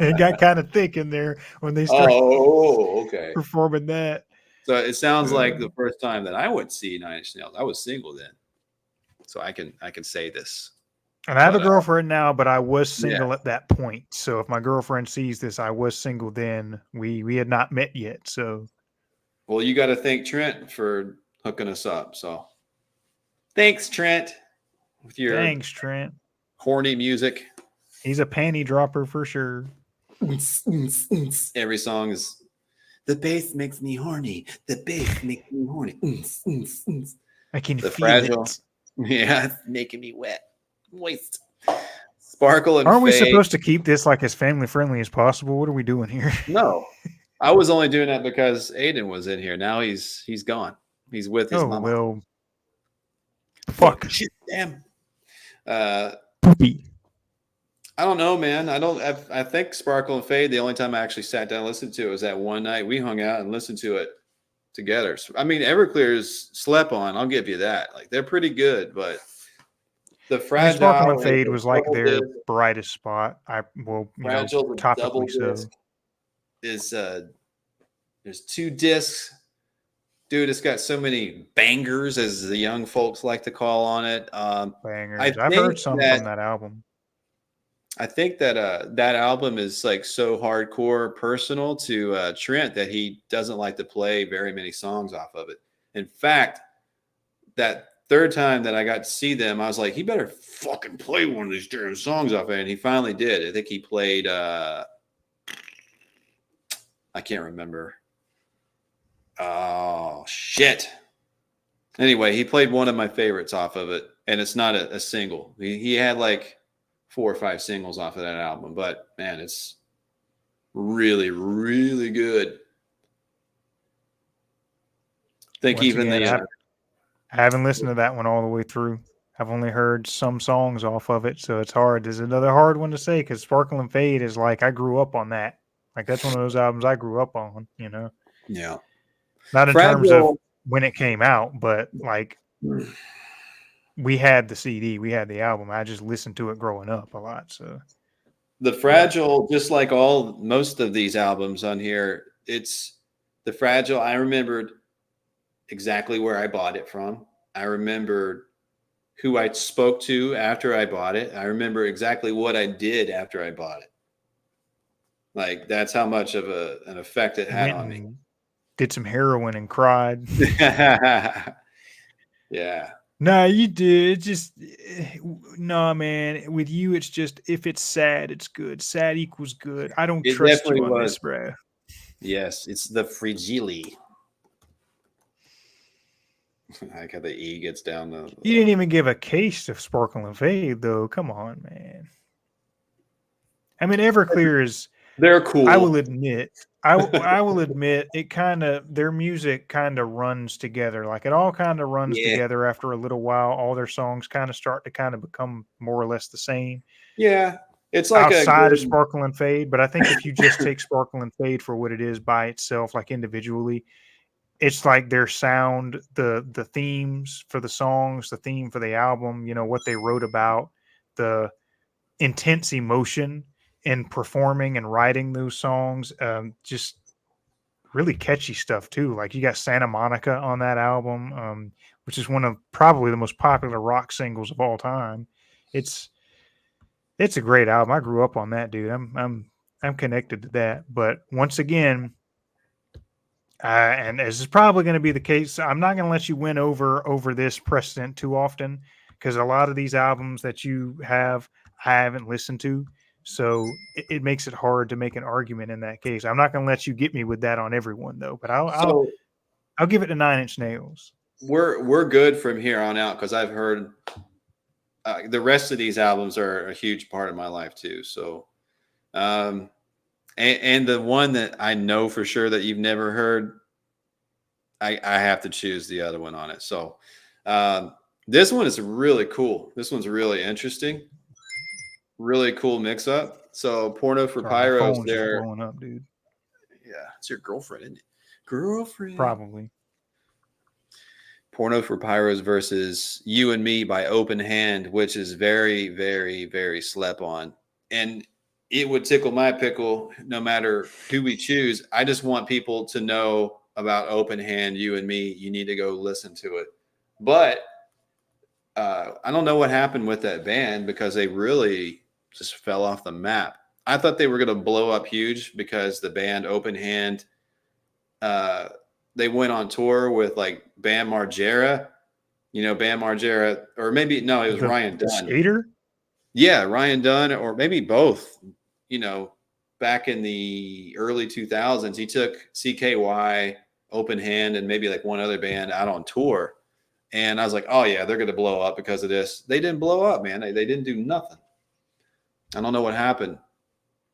it got kind of thick in there when they started Oh, okay. performing that. So it sounds like Uh, the first time that I went to see Nine Inch Nails, I was single then. So I can say this. And I have a But girlfriend now, but I was yeah. single at that point. So if my girlfriend sees this, I was single then. We had not met yet. So Well, you got to thank Trent for hooking us up. So thanks, Trent, with your thanks, Trent. horny music. He's a panty dropper for sure. Every song is the bass makes me horny. The bass makes me horny. I can The feel fragile. it. Yeah, it's making me wet. Moist. Sparkle and Aren't we fade. supposed to keep this like as family friendly as possible? What are we doing here? No. I was only doing that because Aiden was in here. Now he's gone. He's with his Oh, mama. well. Fuck. Fuck. Shit, damn. Poopy. I don't know, man. I think Sparkle and Fade, the only time I actually sat down and listened to it was that one night we hung out and listened to it together. I mean, Everclear's slept on. I'll give you that. Like, they're pretty good, but the Fragile Sparkle and Fade the was like double their disc, brightest spot. Fragile, the double topically so. disc is there's 2 discs. Dude, it's got so many bangers, as the young folks like to call on it. Bangers. I've heard some from that album. I think that that album is like so hardcore personal to Trent that he doesn't like to play very many songs off of it. In fact, that third time that I got to see them, I was like, he better fucking play one of these damn songs off of it. And he finally did. I think he played I can't remember. Oh shit. Anyway, he played one of my favorites off of it, and it's not a single. He had like 4 or 5 singles off of that album, but man, it's really, really good. I think I haven't listened to that one all the way through. I've only heard some songs off of it, so it's hard. There's another hard one to say because Sparkle and Fade is like I grew up on that. Like that's one of those albums I grew up on, you know. Yeah. Not in terms of when it came out, but like we had the CD, we had the album. I just listened to it growing up a lot. So the Fragile, just like most of these albums on here, it's the Fragile. I remembered exactly where I bought it from. I remembered who I spoke to after I bought it. I remember exactly what I did after I bought it. Like that's how much of an effect it had on me. Did some heroin and cried. Yeah. No, you did. Just no, man. With you, it's just if it's sad, it's good. Sad equals good. I don't trust you on this, bro. Yes, it's the Fragile. Like how the E gets down the. You didn't even give a case of Sparkle and Fade, though. Come on, man. I mean, Everclear is. They're cool. I will admit. I will admit it their music kind of runs together. Like it all kind of runs together after a little while. All their songs kind of start to kind of become more or less the same. Yeah. It's like outside of Sparkle and Fade, but I think if you just take Sparkle and Fade for what it is by itself, like individually, it's like their sound, the themes for the songs, the theme for the album, you know, what they wrote about, the intense emotion in performing and writing those songs, just really catchy stuff too. Like you got Santa Monica on that album, which is one of probably the most popular rock singles of all time. It's a great album. I grew up on that, dude. I'm connected to that. But once again, and as is probably going to be the case, I'm not going to let you win over this precedent too often because a lot of these albums that you have, I haven't listened to. So it makes it hard to make an argument in that case. I'm not going to let you get me with that on everyone though, but I'll give it to 9 Inch Nails. We're good from here on out because I've heard the rest of these albums are a huge part of my life too. So, and the one that I know for sure that you've never heard, I have to choose the other one on it. So, this one is really cool. This one's really interesting. Really cool mix up. So Porno for Pyros there. Blowing up, dude. Yeah, it's your girlfriend, isn't it? Girlfriend. Probably. Porno for Pyros versus You and Me by Open Hand, which is very, very, very slept on. And it would tickle my pickle no matter who we choose. I just want people to know about Open Hand, You and Me. You need to go listen to it. But I don't know what happened with that band because they really just fell off the map. I thought they were going to blow up huge because the band Open Hand, they went on tour with like Bam Margera, Bam Margera, or maybe, no, it was Ryan The Dunn. skater? Yeah, Ryan Dunn, or maybe both, back in the early 2000s, he took CKY, Open Hand, and maybe like one other band out on tour. And I was like, oh, yeah, they're going to blow up because of this. They didn't blow up, man. They didn't do nothing. I don't know what happened.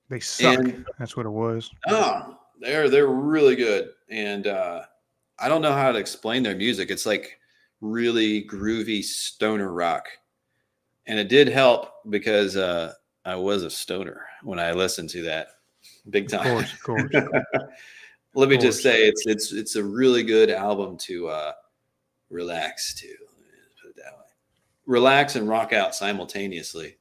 They suck. That's what it was. Oh, they're really good. And I don't know how to explain their music. It's like really groovy stoner rock. And it did help because I was a stoner when I listened to that big time. Of course. Let me just say it's a really good album to relax to. Put it that way. Relax and rock out simultaneously.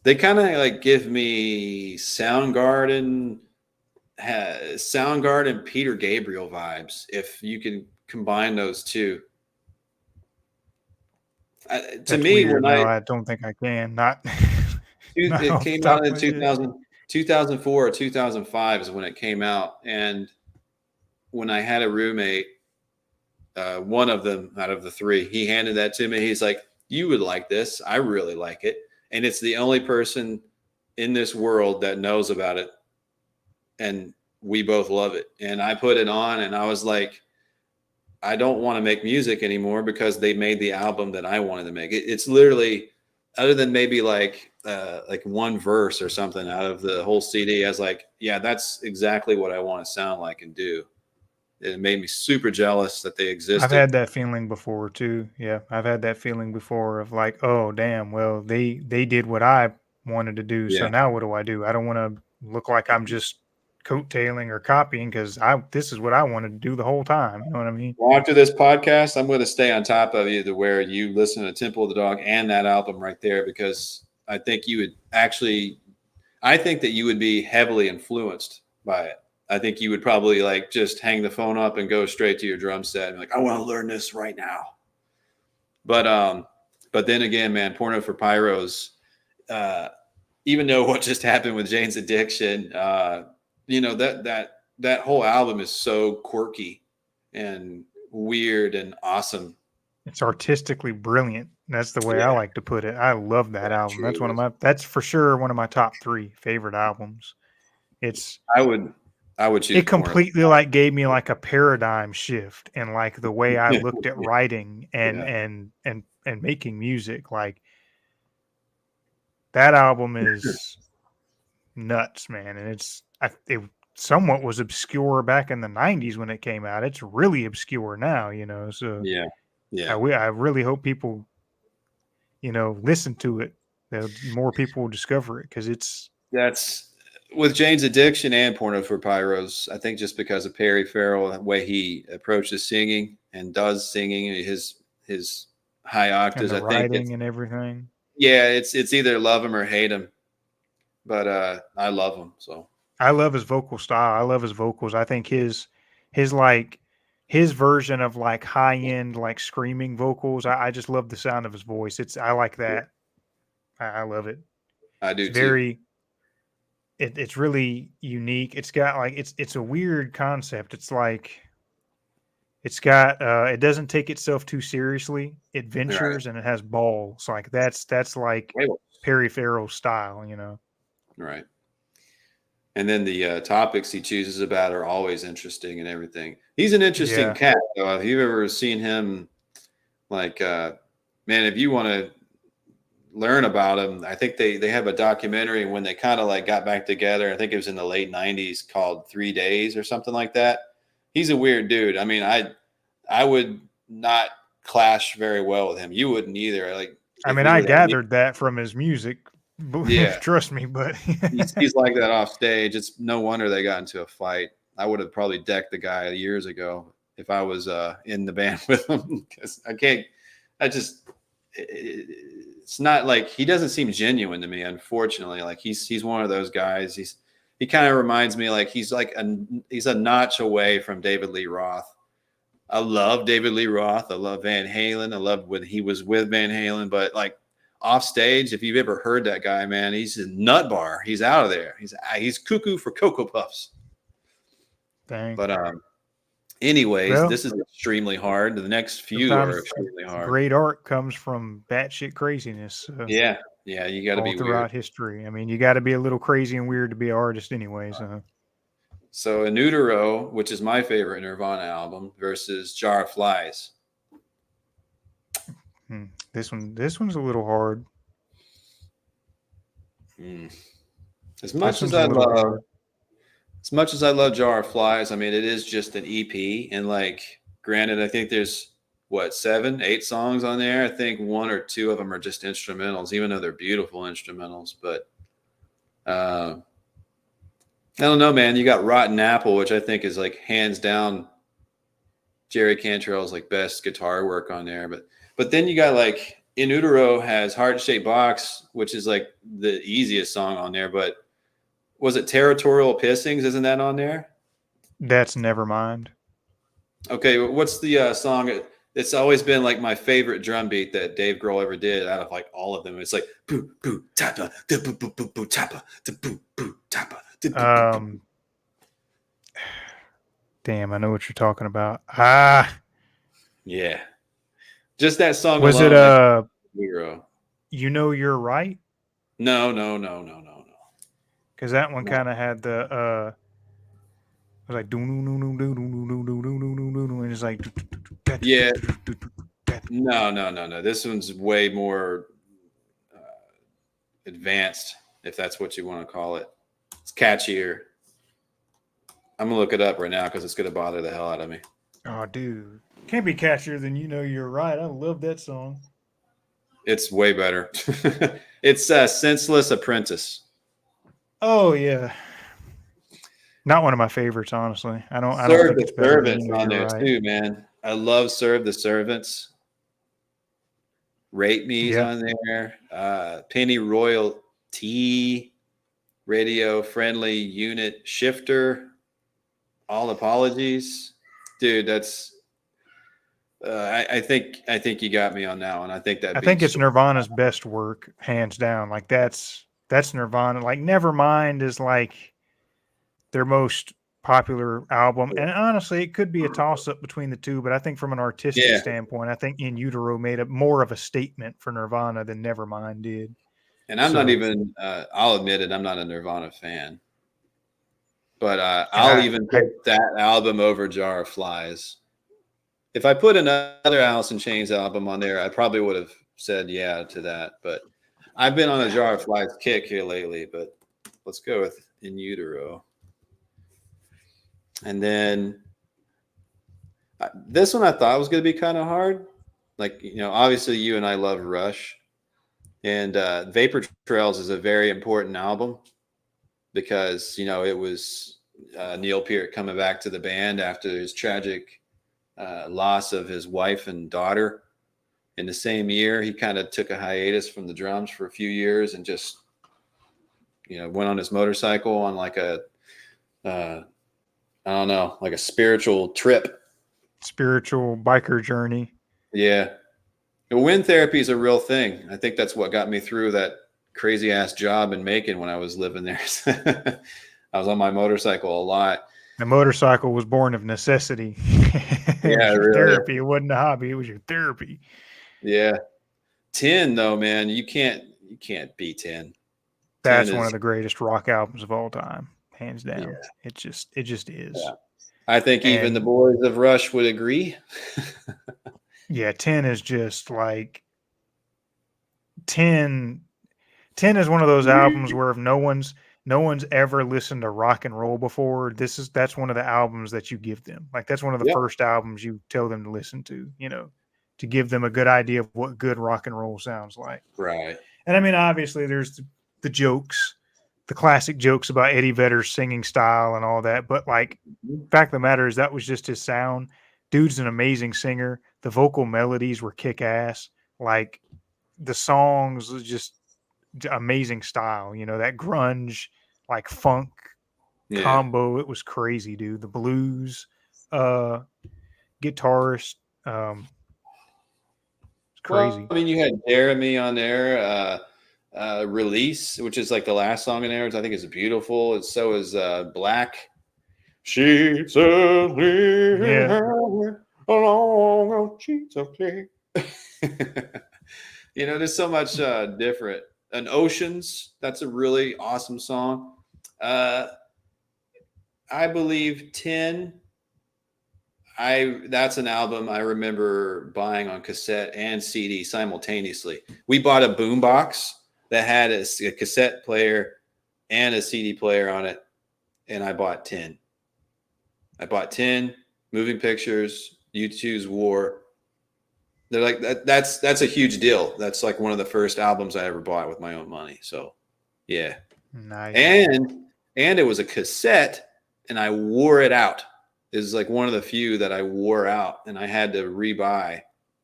They kind of like give me Soundgarden and Peter Gabriel vibes. If you can combine those two. To me, weird. I don't think I can. Not. It came out in 2004 or 2005 is when it came out. And when I had a roommate, one of them out of the three, he handed that to me. He's like, you would like this. I really like it. And it's the only person in this world that knows about it. And we both love it. And I put it on and I was like, I don't want to make music anymore because they made the album that I wanted to make. It's literally, other than maybe like one verse or something out of the whole CD, I was like, yeah, that's exactly what I want to sound like and do. It made me super jealous that they existed. I've had that feeling before too. Yeah, I've had that feeling before of like, oh damn, well they did what I wanted to do, so now what do? I don't want to look like I'm just coattailing or copying because this is what I wanted to do the whole time. You know what I mean? Well, after this podcast, I'm going to stay on top of you to where you listen to Temple of the Dog and that album right there, because I think that you would be heavily influenced by it. I think you would probably like just hang the phone up and go straight to your drum set and be like, I want to learn this right now. But then again, man, Porno for Pyros, even though what just happened with Jane's Addiction, that whole album is so quirky and weird and awesome. It's artistically brilliant. That's the way I like to put it. I love that album. That's for sure one of my top 3 favorite albums. I would choose it completely like gave me like a paradigm shift in like the way I looked at writing and making music. Like that album is nuts, man. And it somewhat was obscure back in the 90s when it came out. It's really obscure now, so I really hope people listen to it. More people will discover it, because that's with Jane's Addiction and Porno for Pyros. I think just because of Perry Farrell, the way he approaches singing and does singing, his high octaves, and the writing and everything. Yeah, it's either love him or hate him, but I love him. So I love his vocal style. I love his vocals. I think his version of like high end like screaming vocals. I just love the sound of his voice. I like that. I love it. I do too. It's really unique. It's got like it's a weird concept. It's like it's got it doesn't take itself too seriously. It ventures and it has balls. Like that's like Perry Farrell's style, Right. And then the topics he chooses about are always interesting and everything. He's an interesting cat, though. If you've ever seen him, like, man, if you want to learn about him, I think they have a documentary when they kind of like got back together. I think it was in the late 90s, called 3 Days or something like that. He's a weird dude. I mean, I would not clash very well with him. You wouldn't either. Like, I gathered that from his music. Yeah, trust me, but he's like that off stage. It's no wonder they got into a fight. I would have probably decked the guy years ago if I was in the band with him, because it's not like, he doesn't seem genuine to me, unfortunately. Like he's one of those guys. He kind of reminds me like he's a notch away from David Lee Roth. I love David Lee Roth. I love Van Halen. I love when he was with Van Halen. But like off stage, if you've ever heard that guy, man, he's a nut bar. He's out of there. He's cuckoo for Cocoa Puffs. Dang. But anyways, Well, this is extremely hard. The next few are extremely hard. Great art comes from batshit craziness. Yeah, you got to be all throughout weird. history. I mean, you got to be a little crazy and weird to be an artist, anyways. So In Utero, which is my favorite Nirvana album, versus Jar of Flies. This one's a little hard. As much as I love Jar of Flies, I mean, it is just an EP, and like, granted, I think there's 7, 8 songs on there. I think 1 or 2 of them are just instrumentals, even though they're beautiful instrumentals. But I don't know, man. You got Rotten Apple, which I think is like hands down Jerry Cantrell's like best guitar work on there. But then you got like In Utero has Heart Shaped Box, which is like the easiest song on there. But was it Territorial Pissings? Isn't that on there? That's Nevermind. Okay, what's the song? It's always been like my favorite drum beat that Dave Grohl ever did out of like all of them. It's like boo boo tappa, da boo boo boo boo tappa, da boo boo tappa. Damn, I know what you're talking about. Yeah, just that song. Was alone, it Hero? You Know You're Right? No. Because that one kind of had the it was like and it's like yeah. No. This one's way more advanced, if that's what you want to call it. It's catchier. I'm gonna look it up right now because it's gonna bother the hell out of me. Oh, dude, can't be catchier than You Know You're Right. I love that song. It's way better. It's Senseless Apprentice. Oh yeah, not one of my favorites, honestly. I don't Serve think the it's better than Servants You Know on You're there Right. too, man. I love Serve the Servants. Rape Me's on there. Penny Royal Tea, Radio Friendly Unit Shifter. All Apologies, dude. That's. I think you got me on that one. I think it's Nirvana's best work, hands down. Like that's Nirvana. Like Nevermind is like their most popular album, and honestly, it could be a toss up between the two. But I think from an artistic standpoint, I think In Utero made more of a statement for Nirvana than Nevermind did. And I'm not even. I'll admit it. I'm not a Nirvana fan, but I'll even pick that album over Jar of Flies. If I put another Alice in Chains album on there, I probably would have said yeah to that. But I've been on a Jar of Flies kick here lately. But let's go with In Utero. And then this one I thought was going to be kind of hard. Like, obviously you and I love Rush. And Vapor Trails is a very important album because, it was Neil Peart coming back to the band after his tragic loss of his wife and daughter. In the same year, he kind of took a hiatus from the drums for a few years and just, went on his motorcycle on like a, I don't know, like a spiritual trip. Spiritual biker journey. Yeah. Wind therapy is a real thing. I think that's what got me through that crazy ass job in Macon when I was living there. I was on my motorcycle a lot. The motorcycle was born of necessity. Yeah, really. Therapy. It wasn't a hobby. It was your therapy. Yeah. 10 though, man, you can't beat 10. That's one of the greatest rock albums of all time, hands down. Yeah. It just is. Yeah. I think even the boys of Rush would agree. Yeah, 10 is just like 10 is one of those albums where if no one's ever listened to rock and roll before, that's one of the albums that you give them. Like that's one of the first albums you tell them to listen to, to give them a good idea of what good rock and roll sounds like. Right. And I mean, obviously there's the jokes, the classic jokes about Eddie Vedder's singing style and all that. But like, fact of the matter is that was just his sound. Dude's an amazing singer. The vocal melodies were kick ass. Like the songs was just amazing style. That grunge, like funk combo. It was crazy, dude. The blues. guitarist. It's crazy. Well, I mean, you had Jeremy on there. Release, which is like the last song in there, which I think is beautiful. And so is Black. She's Yeah. along sheets of clay. There's so much different. And Oceans, that's a really awesome song. I believe 10. That's an album I remember buying on cassette and CD simultaneously. We bought a boombox that had a cassette player and a CD player on it, and I bought 10. I bought 10 Moving Pictures, U2's War. They're like that's a huge deal. That's like one of the first albums I ever bought with my own money. So, yeah. Nice. And it was a cassette, and I wore it out. It was like one of the few that I wore out, and I had to rebuy,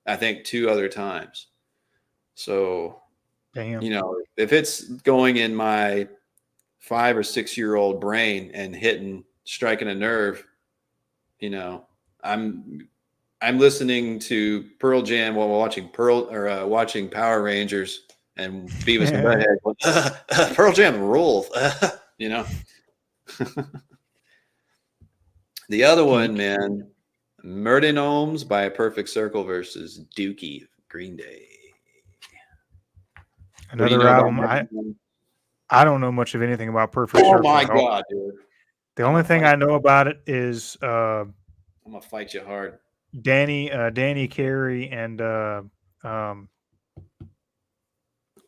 I think, 2 other times. So, damn. If it's going in my 5 or 6 year old brain and striking a nerve, I'm listening to Pearl Jam while watching watching Power Rangers and Beavis and Butthead. Pearl Jam rules, The other one, man, Murder Gnomes by A Perfect Circle versus Dookie, Green Day. Another album. I don't know much of anything about Perfect Circle. Oh my God, dude! The only thing I know about it is I'm gonna fight you hard. Danny Carey and why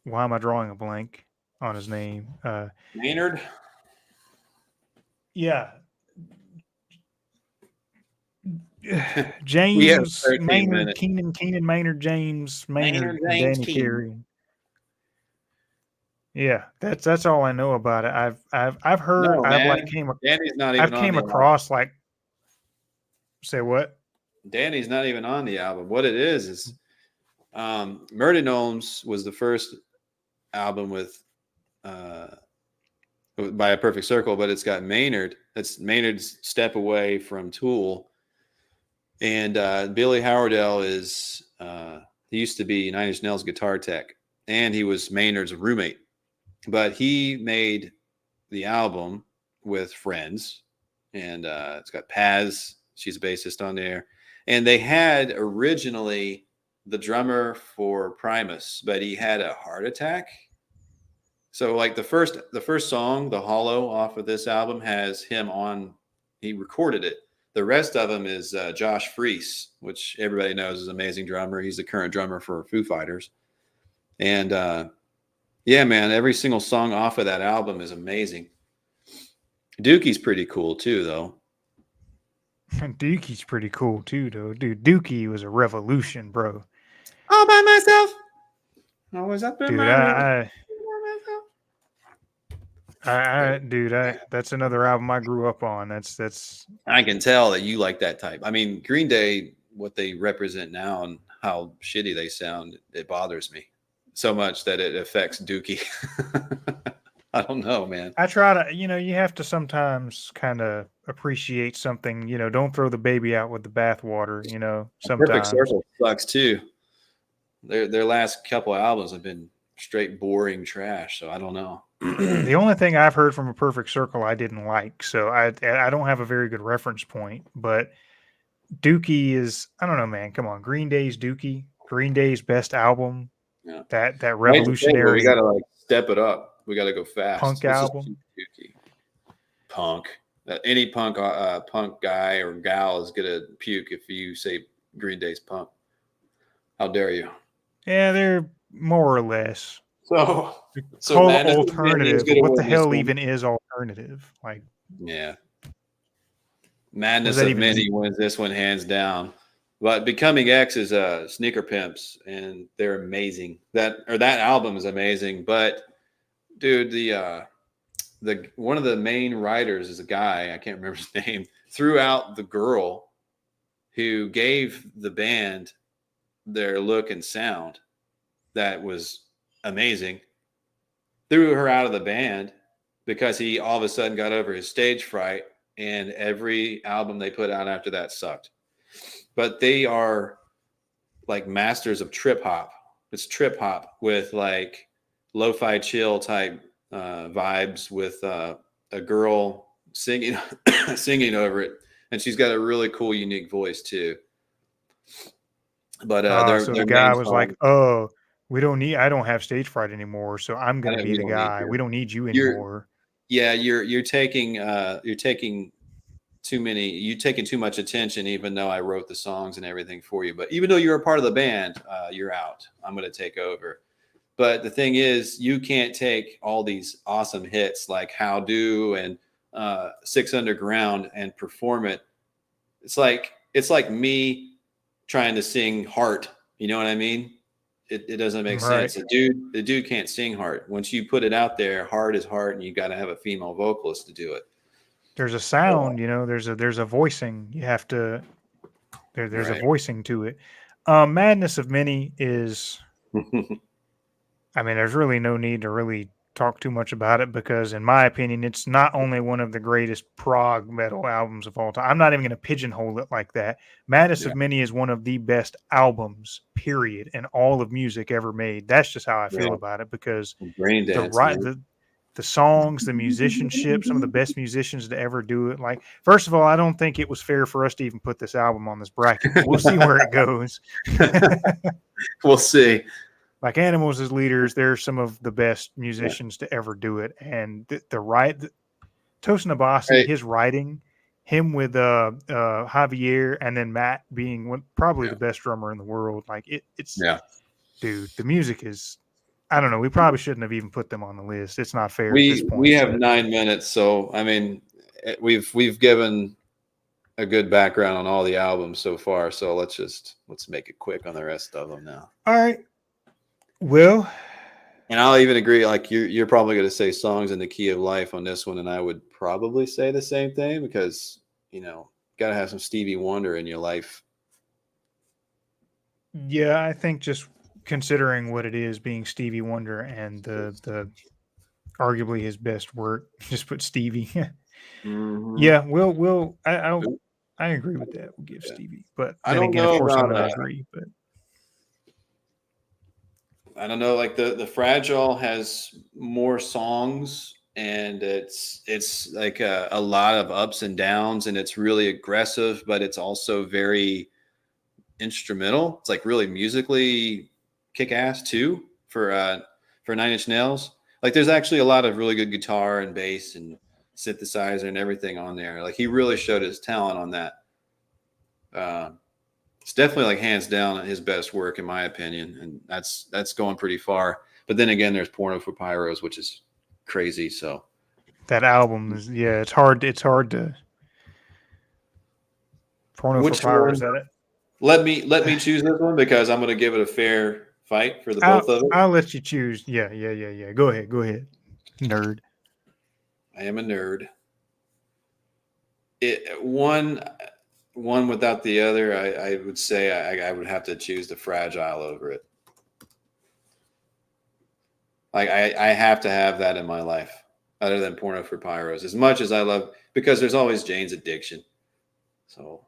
am I drawing a blank on his name? Maynard. Yeah. James Maynard, Keenan Maynard, James Maynard, and Danny Carey. Yeah, that's all I know about it. I've heard. No, Danny's not even. I've came across album. Say what? Danny's not even on the album. What it is Murder Gnomes was the first album with by A Perfect Circle, but it's got Maynard. That's Maynard's Step Away from Tool. And Billy Howerdel is he used to be Nine Inch Nails guitar tech, and he was Maynard's roommate. But he made the album with friends, and it's got Paz. She's a bassist on there. And they had originally the drummer for Primus, but he had a heart attack. So like the first song, The Hollow, off of this album has him on. He recorded it. The rest of them is Josh Freese, which everybody knows is an amazing drummer. He's the current drummer for Foo Fighters. And yeah, man, every single song off of that album is amazing. Dookie's pretty cool too, though. Dookie's pretty cool too, though. Dude, Dookie was a revolution, bro. All by myself. I was up in my room. That's another album I grew up on. That's. I can tell that you like that type. I mean, Green Day, what they represent now and how shitty they sound, it bothers me so much that it affects Dookie. I don't know, man. I try to, you have to sometimes kind of appreciate something. Don't throw the baby out with the bathwater. Sometimes. Perfect Circle sucks too. Their last couple of albums have been straight boring trash. So I don't know. The only thing I've heard from A Perfect Circle I didn't like, so I don't have a very good reference point. But Dookie is, I don't know, man. Come on, Green Day's Dookie, Green Day's best album. Yeah. That revolutionary. We gotta step it up. We gotta go fast. Punk album. Punk. Any punk guy or gal is gonna puke if you say Green Day's punk. How dare you? Yeah, they're more or less. So alternative. What the hell even is alternative? Like, yeah. Madness of Many wins this one hands down. But Becoming X is Sneaker Pimps, and they're amazing. That album is amazing. But dude, the one of the main writers is a guy, I can't remember his name, threw out the girl who gave the band their look and sound that was amazing, threw her out of the band because he all of a sudden got over his stage fright, and every album they put out after that sucked. but they are like masters of trip hop. It's trip hop with like lo-fi chill type vibes with a girl singing singing over it, and she's got a really cool, unique voice too. But So the their guy main was like, song, "Oh, I don't have stage fright anymore, so I'm I gonna don't, be we the don't need guy. you. We don't need you You're anymore." yeah, you're taking you're taking too much attention, even though I wrote the songs and everything for you. But even though you're a part of the band, you're out. I'm going to take over. But the thing is, you can't take all these awesome hits like How Do and Six Underground and perform it. It's like me trying to sing Heart. You know what I mean? It doesn't make Right. sense. The dude can't sing Heart. Once you put it out there, Heart is Heart, and you got to have a female vocalist to do it. There's a sound, there's a voicing. You have to there's a Right. voicing to it. Madness of Many is, I mean, there's really no need to really talk too much about it because, in my opinion, it's not only one of the greatest prog metal albums of all time. I'm not even going to pigeonhole it like that. Madness Yeah. of Many is one of the best albums, period, in all of music ever made. That's just how I feel Yeah. about it because Brain the dance, right man. the songs, the musicianship, some of the best musicians to ever do it. Like, first of all, I don't think it was fair for us to even put this album on this bracket, but we'll see where it goes. We'll see. Like Animals as Leaders, they're some of the best Yeah. musicians to ever do it. And Tosin Abasi, Hey, his writing, him with Javier, and then Matt being probably yeah. the best drummer in the world. Like it's Yeah. dude, the music is, I don't know. We probably shouldn't have even put them on the list. It's not fair at this We point. have But 9 minutes, so I mean, we've given a good background on all the albums so far. So let's make it quick on the rest of them now. all right, well, And I'll even agree. Like you're probably going to say "Songs in the Key of Life" on this one, and I would probably say the same thing because got to have some Stevie Wonder in your life. yeah, I think just considering what it is, being Stevie Wonder and the arguably his best work, just put Stevie. Mm-hmm. Yeah, I agree with that. We'll give Yeah. Stevie, but I then don't again, of know course, I'm about. going to agree. But I don't know. Like the Fragile has more songs, and it's like a lot of ups and downs, and it's really aggressive, but it's also very instrumental. It's like really musically kick ass too for Nine Inch Nails. Like there's actually a lot of really good guitar and bass and synthesizer and everything on there. Like he really showed his talent on that. It's definitely like hands down his best work in my opinion, and that's going pretty far. But then again, there's Porno for Pyros, which is crazy. So that album is, yeah, it's hard. It's hard to Porno for which Pyro. one? Is that it? Let me choose this one because I'm going to give it a fair fight for the both of it. I'll let you choose. Yeah. Go ahead, nerd. I am a nerd. One without the other, I would say I would have to choose the Fragile over it. Like I have to have that in my life, other than Porno for Pyros. As much as I love, because there's always Jane's Addiction. So,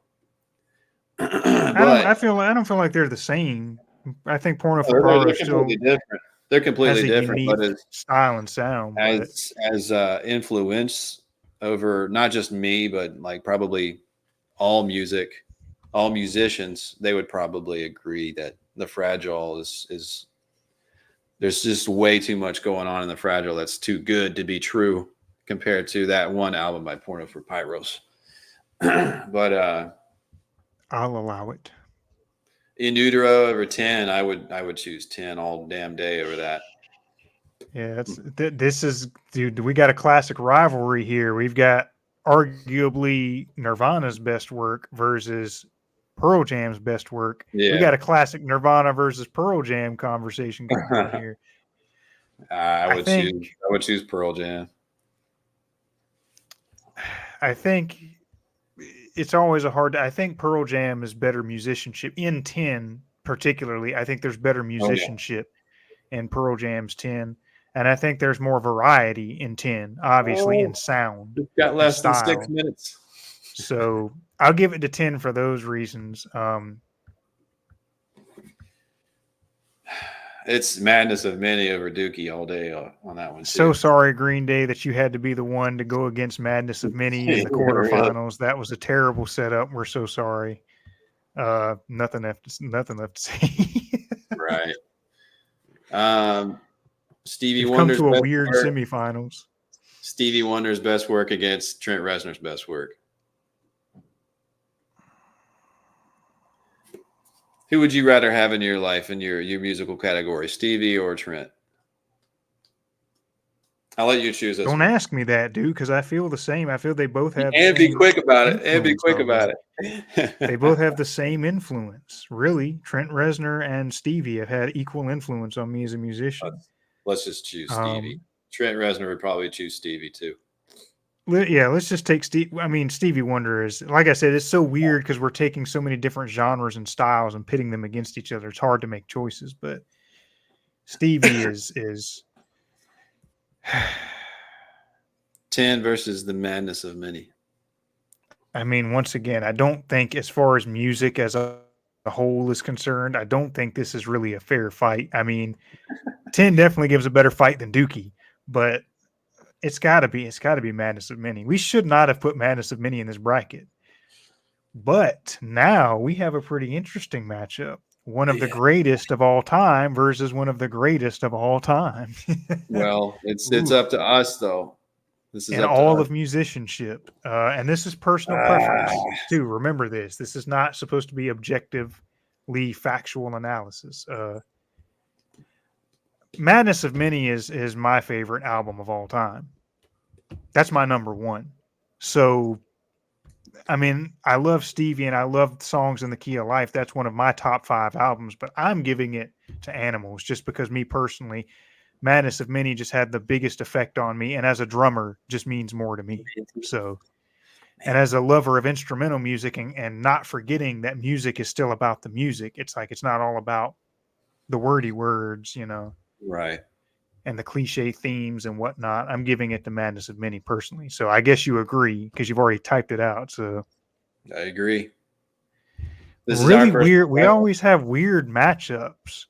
but I don't feel like they're the same. I think Porno for they're Pyro still completely different. They're has completely a different, unique but as style and sound. But as influence over not just me, but like probably all musicians, they would probably agree that the Fragile is there's just way too much going on in the Fragile that's too good to be true compared to that one album by Porno for Pyros. But I'll allow it. in utero over 10, I would choose 10 all damn day over that. Yeah, this is, dude. We got a classic rivalry here. We've got arguably Nirvana's best work versus Pearl Jam's best work. We Yeah. got a classic Nirvana versus Pearl Jam conversation going on here. I would think choose Pearl Jam. I think it's always I think Pearl Jam is better musicianship in 10 particularly. I think there's better musicianship in Pearl Jam's 10. And I think there's more variety in 10, obviously, in sound. We've got less than 6 style. minutes. So I'll give it to 10 for those reasons. It's madness of many over Dookie all day on that one. So sorry, Green Day, that you had to be the one to go against Madness of Many in the quarterfinals. That was a terrible setup. We're so sorry. Nothing left to say. Right. Stevie We've Wonder's come to a best weird work. semifinals. Stevie Wonder's best work against Trent Reznor's best work. Who would you rather have in your life in your musical category, Stevie or Trent? I'll let you choose this. Don't ask me that, dude, because I feel the same. I feel they both have. And be quick about it. And be quick about it. They both have the same influence. Really, Trent Reznor and Stevie have had equal influence on me as a musician. Let's just choose Stevie. Trent Reznor would probably choose Stevie too. Yeah, let's just take Steve. I mean, Stevie Wonder is, like I said, it's so weird because we're taking so many different genres and styles and pitting them against each other. It's hard to make choices, but Stevie is 10 versus the madness of many. I mean, once again, I don't think, as far as music as a whole is concerned, I don't think this is really a fair fight. I mean, 10 definitely gives a better fight than Dookie, but it's got to be Madness of Many. We should not have put Madness of Many in this bracket. But now we have a pretty interesting matchup. One of the greatest of all time versus one of the greatest of all time. Well, it's up to us, though. This is and all of musicianship. And this is personal preference, too. Remember this. This is not supposed to be objectively factual analysis. Madness of Many is my favorite album of all time. That's my number one. So, I mean, I love Stevie and I love songs in the Key of Life. That's one of my top 5 albums, but I'm giving it to Animals just because me personally, Madness of Many just had the biggest effect on me. And as a drummer, just means more to me. So, and as a lover of instrumental music and not forgetting that music is still about the music. It's like, it's not all about the wordy words, you know. Right. And the cliche themes and whatnot. I'm giving it to Madness of Many personally. So I guess you agree because you've already typed it out. So I agree. This really is weird. We always have weird matchups.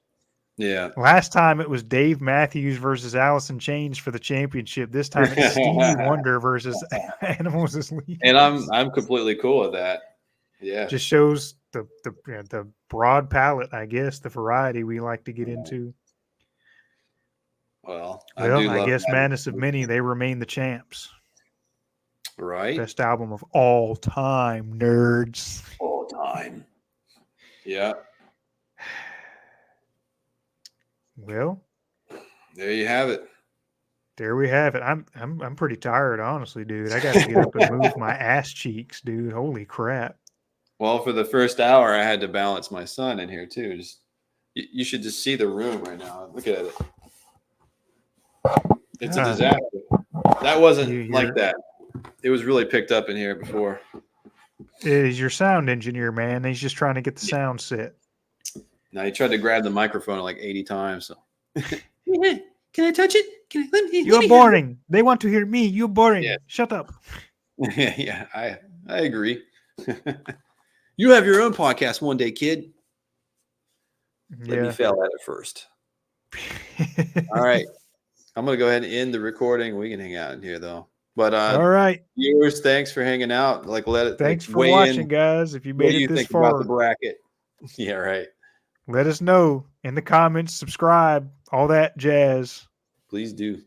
Yeah. Last time it was Dave Matthews versus Alice in Chains for the championship. This time it's Stevie Wonder versus Animals as Leaders. And I'm completely cool with that. Yeah. Just shows the broad palette, I guess, the variety we like to get into. Well, I guess Madness of Many, they remain the champs. Right. Best album of all time, nerds. All time. Yeah. Well, there you have it. There we have it. I'm pretty tired, honestly, dude. I got to get up and move my ass cheeks, dude. Holy crap. Well, for the first hour, I had to balance my son in here too. Just you should just see the room right now. Look at it. It's a disaster. That wasn't like that. It was really picked up in here before. Is your sound engineer, man. He's just trying to get the sound set. Now he tried to grab the microphone like 80 times. So. Can I touch it? You're boring. They want to hear me. You're boring. Yeah. Shut up. Yeah, I agree. You have your own podcast one day, kid. Let me fail at it first. All right. I'm going to go ahead and end the recording. We can hang out in here, though. But all right, viewers, thanks for hanging out. Thanks for watching, guys. If you made it this far, about the bracket? Yeah, right. Let us know in the comments. Subscribe, all that jazz. Please do.